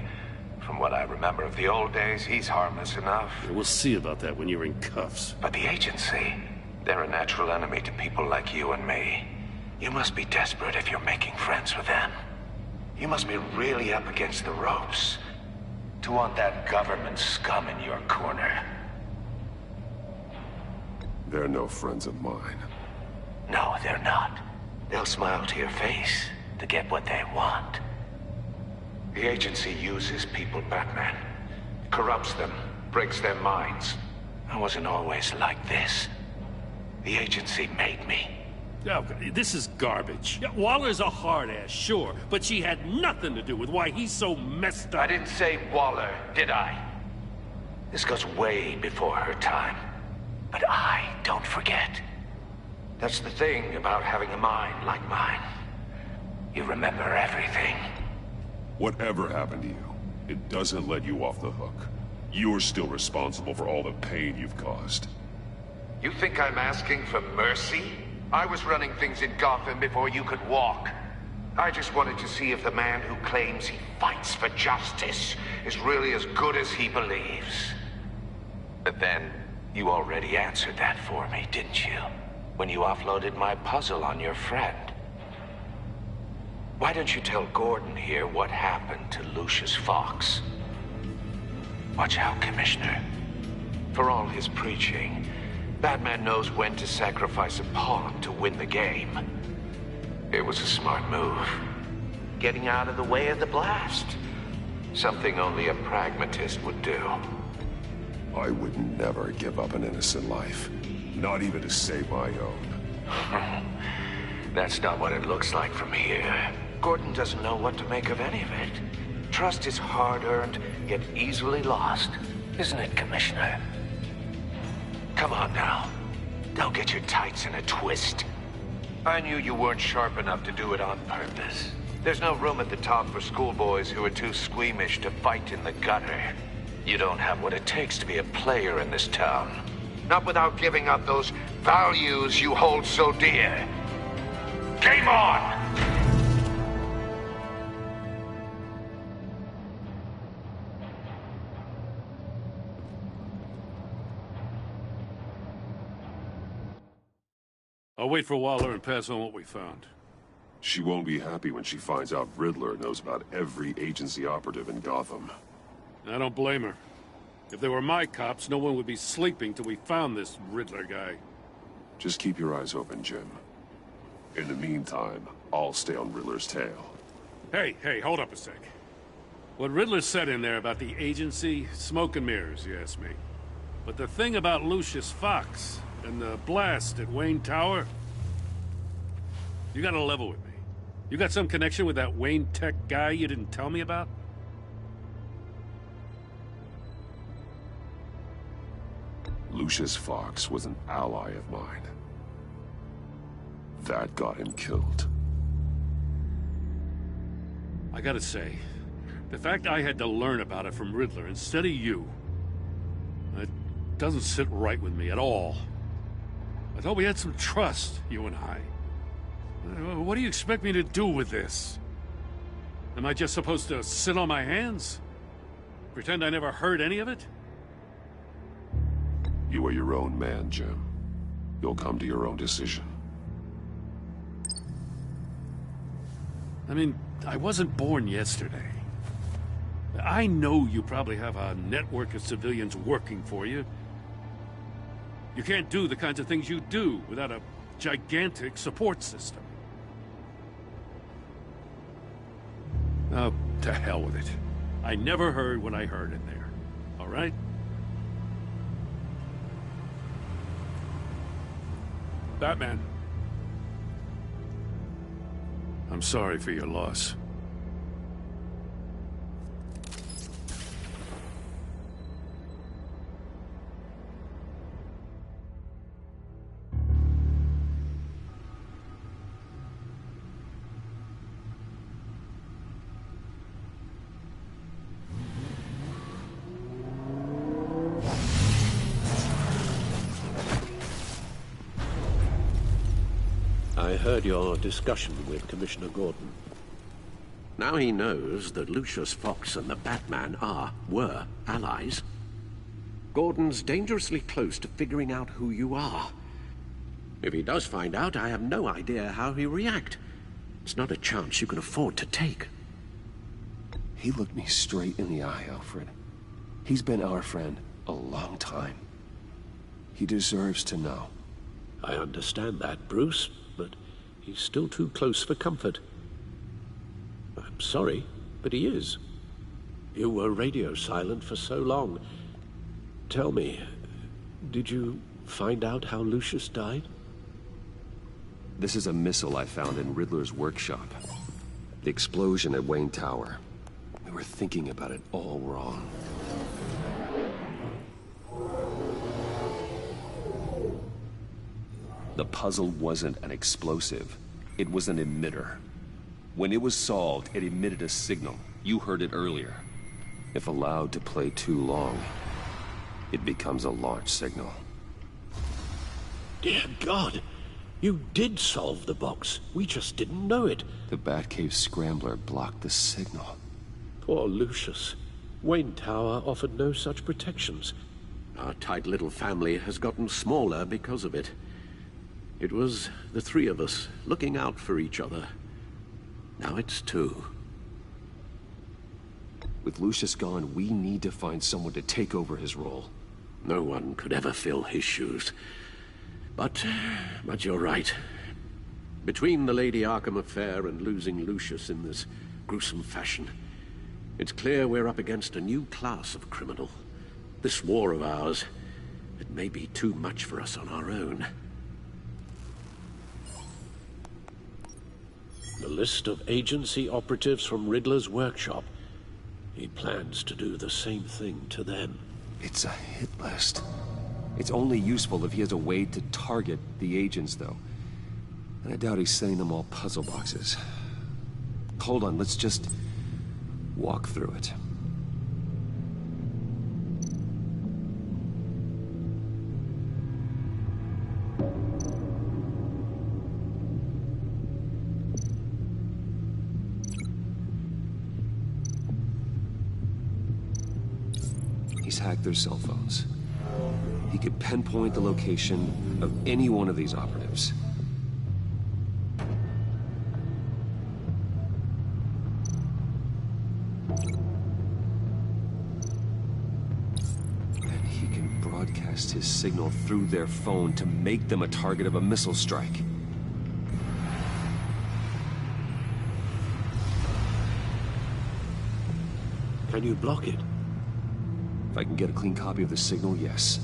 From what I remember of the old days, he's harmless enough. Yeah, we'll see about that when you're in cuffs. But the agency, they're a natural enemy to people like you and me. You must be desperate if you're making friends with them. You must be really up against the ropes to want that government scum in your corner. They're no friends of mine. No, they're not. They'll smile to your face to get what they want. The agency uses people, Batman. Corrupts them, breaks their minds. I wasn't always like this. The agency made me. Oh, this is garbage. Yeah, Waller's a hard-ass, sure, but she had nothing to do with why he's so messed up. I didn't say Waller, did I? This goes way before her time. But I don't forget. That's the thing about having a mind like mine. You remember everything. Whatever happened to you, it doesn't let you off the hook. You're still responsible for all the pain you've caused. You think I'm asking for mercy? I was running things in Gotham before you could walk. I just wanted to see if the man who claims he fights for justice is really as good as he believes. But then, you already answered that for me, didn't you? When you offloaded my puzzle on your friend. Why don't you tell Gordon here what happened to Lucius Fox? Watch out, Commissioner. For all his preaching, Batman knows when to sacrifice a pawn to win the game. It was a smart move. Getting out of the way of the blast. Something only a pragmatist would do. I would never give up an innocent life. Not even to save my own. That's not what it looks like from here. Gordon doesn't know what to make of any of it. Trust is hard-earned, yet easily lost. Isn't it, Commissioner? Come on now. Don't get your tights in a twist. I knew you weren't sharp enough to do it on purpose. There's no room at the top for schoolboys who are too squeamish to fight in the gutter. You don't have what it takes to be a player in this town. Not without giving up those values you hold so dear. Game on! I'll wait for Waller and pass on what we found. She won't be happy when she finds out Riddler knows about every agency operative in Gotham. I don't blame her. If they were my cops, no one would be sleeping till we found this Riddler guy. Just keep your eyes open, Jim. In the meantime, I'll stay on Riddler's tail. Hey, hold up a sec. What Riddler said in there about the agency, smoke and mirrors, you ask me. But the thing about Lucius Fox and the blast at Wayne Tower, you gotta level with me. You got some connection with that Wayne Tech guy you didn't tell me about? Lucius Fox was an ally of mine. That got him killed. I gotta say, the fact I had to learn about it from Riddler instead of you, it doesn't sit right with me at all. I thought we had some trust, you and I. What do you expect me to do with this? Am I just supposed to sit on my hands? Pretend I never heard any of it? You are your own man, Jim. You'll come to your own decision. I mean, I wasn't born yesterday. I know you probably have a network of civilians working for you. You can't do the kinds of things you do without a gigantic support system. Oh, to hell with it. I never heard what I heard in there. All right? Batman. I'm sorry for your loss. I heard your discussion with Commissioner Gordon. Now he knows that Lucius Fox and the Batman were allies. Gordon's dangerously close to figuring out who you are. If he does find out, I have no idea how he'll react. It's not a chance you can afford to take. He looked me straight in the eye, Alfred. He's been our friend a long time. He deserves to know. I understand that, Bruce, but he's still too close for comfort. I'm sorry, but he is. You were radio silent for so long. Tell me, did you find out how Lucius died? This is a missile I found in Riddler's workshop. The explosion at Wayne Tower. We were thinking about it all wrong. The puzzle wasn't an explosive. It was an emitter. When it was solved, it emitted a signal. You heard it earlier. If allowed to play too long, it becomes a launch signal. Dear God! You did solve the box. We just didn't know it. The Batcave scrambler blocked the signal. Poor Lucius. Wayne Tower offered no such protections. Our tight little family has gotten smaller because of it. It was the three of us looking out for each other. Now it's two. With Lucius gone, we need to find someone to take over his role. No one could ever fill his shoes. But you're right. Between the Lady Arkham affair and losing Lucius in this gruesome fashion, it's clear we're up against a new class of criminal. This war of ours, it may be too much for us on our own. The list of agency operatives from Riddler's workshop. He plans to do the same thing to them. It's a hit list. It's only useful if he has a way to target the agents, though. And I doubt he's sending them all puzzle boxes. Hold on, let's just walk through it. He's hacked their cell phones. He could pinpoint the location of any one of these operatives. And he can broadcast his signal through their phone to make them a target of a missile strike. Can you block it? If I can get a clean copy of the signal, yes.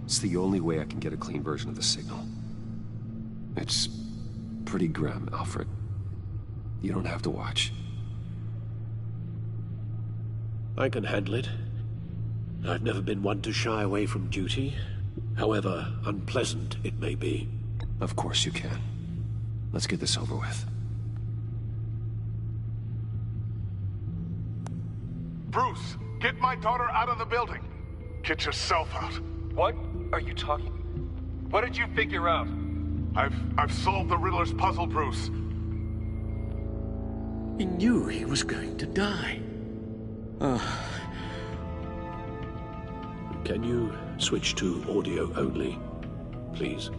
It's the only way I can get a clean version of the signal. It's pretty grim, Alfred. You don't have to watch. I can handle it. I've never been one to shy away from duty, however unpleasant it may be. Of course you can. Let's get this over with. Bruce, get my daughter out of the building. Get yourself out. What are you talking? What did you figure out? I've solved the Riddler's puzzle, Bruce. He knew he was going to die. Can you switch to audio only, please?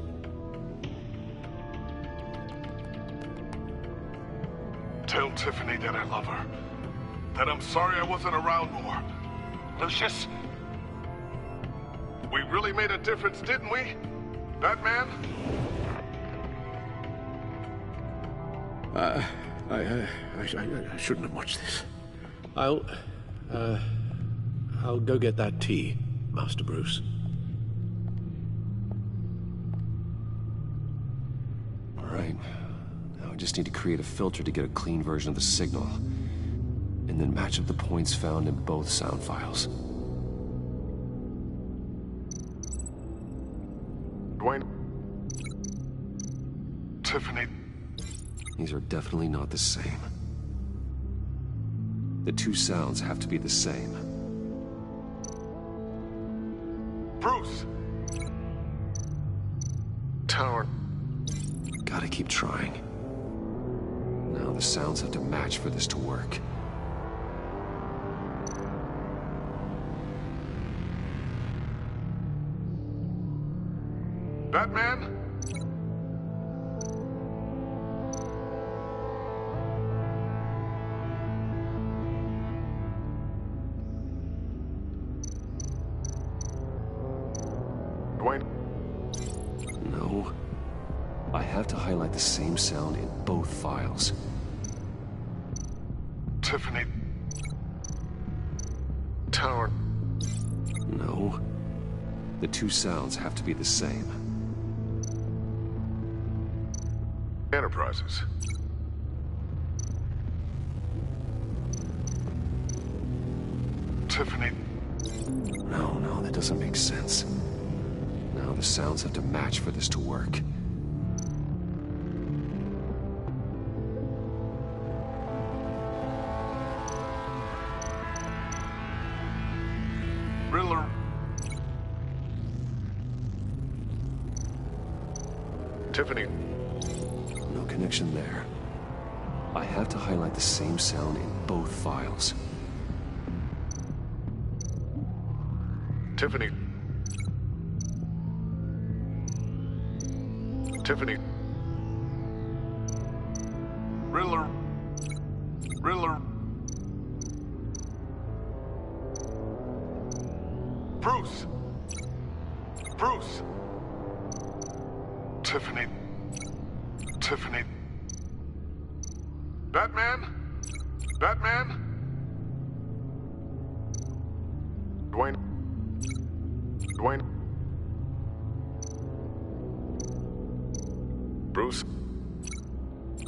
Tell Tiffany that I love her. That I'm sorry I wasn't around more. Lucius? We really made a difference, didn't we? Batman? I shouldn't have watched this. I'll go get that tea, Master Bruce. All right. Now I just need to create a filter to get a clean version of the signal. And then match up the points found in both sound files. Dwayne... Tiffany... These are definitely not the same. The two sounds have to be the same. Bruce! Tower. Gotta keep trying. Now the sounds have to match for this to work. Batman? Dwayne? No. I have to highlight the same sound in both files. Tiffany. Tower. No. The two sounds have to be the same. Enterprises. Tiffany. No, that doesn't make sense. Now the sounds have to match for this to work. Riddler. Tiffany. No connection there. I have to highlight the same sound in both files. Tiffany. Tiffany. Riddler. Riddler. Bruce. Bruce. Tiffany. Tiffany. Batman? Batman? Dwayne. Dwayne. Bruce.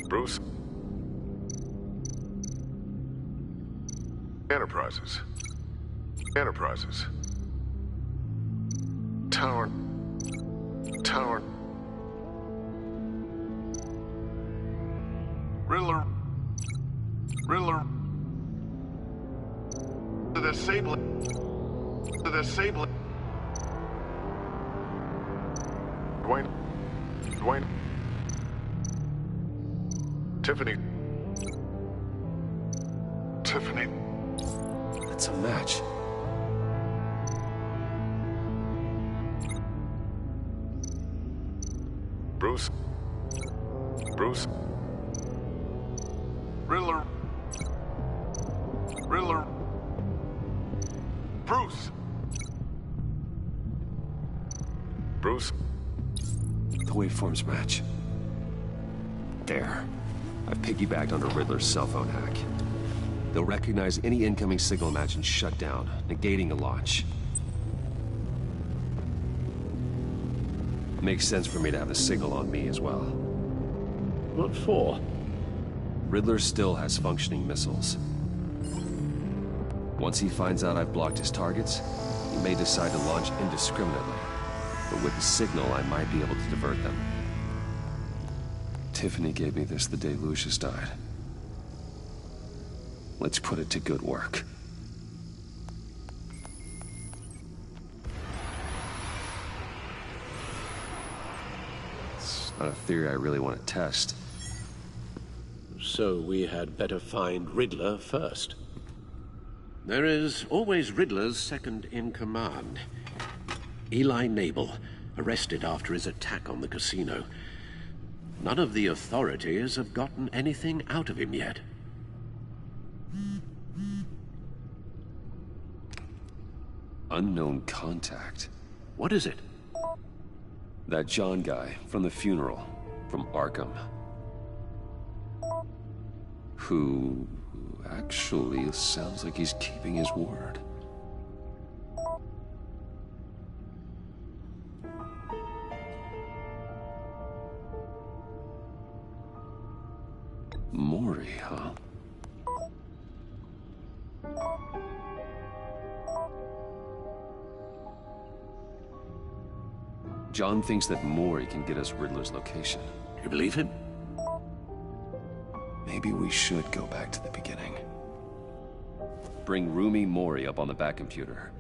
Bruce. Enterprises. Enterprises. Tower. Tower. Riddler. Riddler. To disable it. To disable it. Dwayne. Dwayne. Tiffany. Tiffany. It's a match. Bruce. Bruce. Riddler. Riddler. Bruce. Bruce. The waveforms match. There. I've piggybacked onto Riddler's cell phone hack. They'll recognize any incoming signal match and shut down, negating a launch. Makes sense for me to have the signal on me as well. What for? Riddler still has functioning missiles. Once he finds out I've blocked his targets, he may decide to launch indiscriminately. But with the signal, I might be able to divert them. Tiffany gave me this the day Lucius died. Let's put it to good work. It's not a theory I really want to test. So we had better find Riddler first. There is always Riddler's second in command. Eli Nabel, arrested after his attack on the casino. None of the authorities have gotten anything out of him yet. Unknown contact. What is it? That John guy from the funeral, from Arkham. Who actually sounds like he's keeping his word. Maury, huh? John thinks that Maury can get us Riddler's location. You believe him? Maybe we should go back to the beginning. Bring Rumi Mori up on the back computer.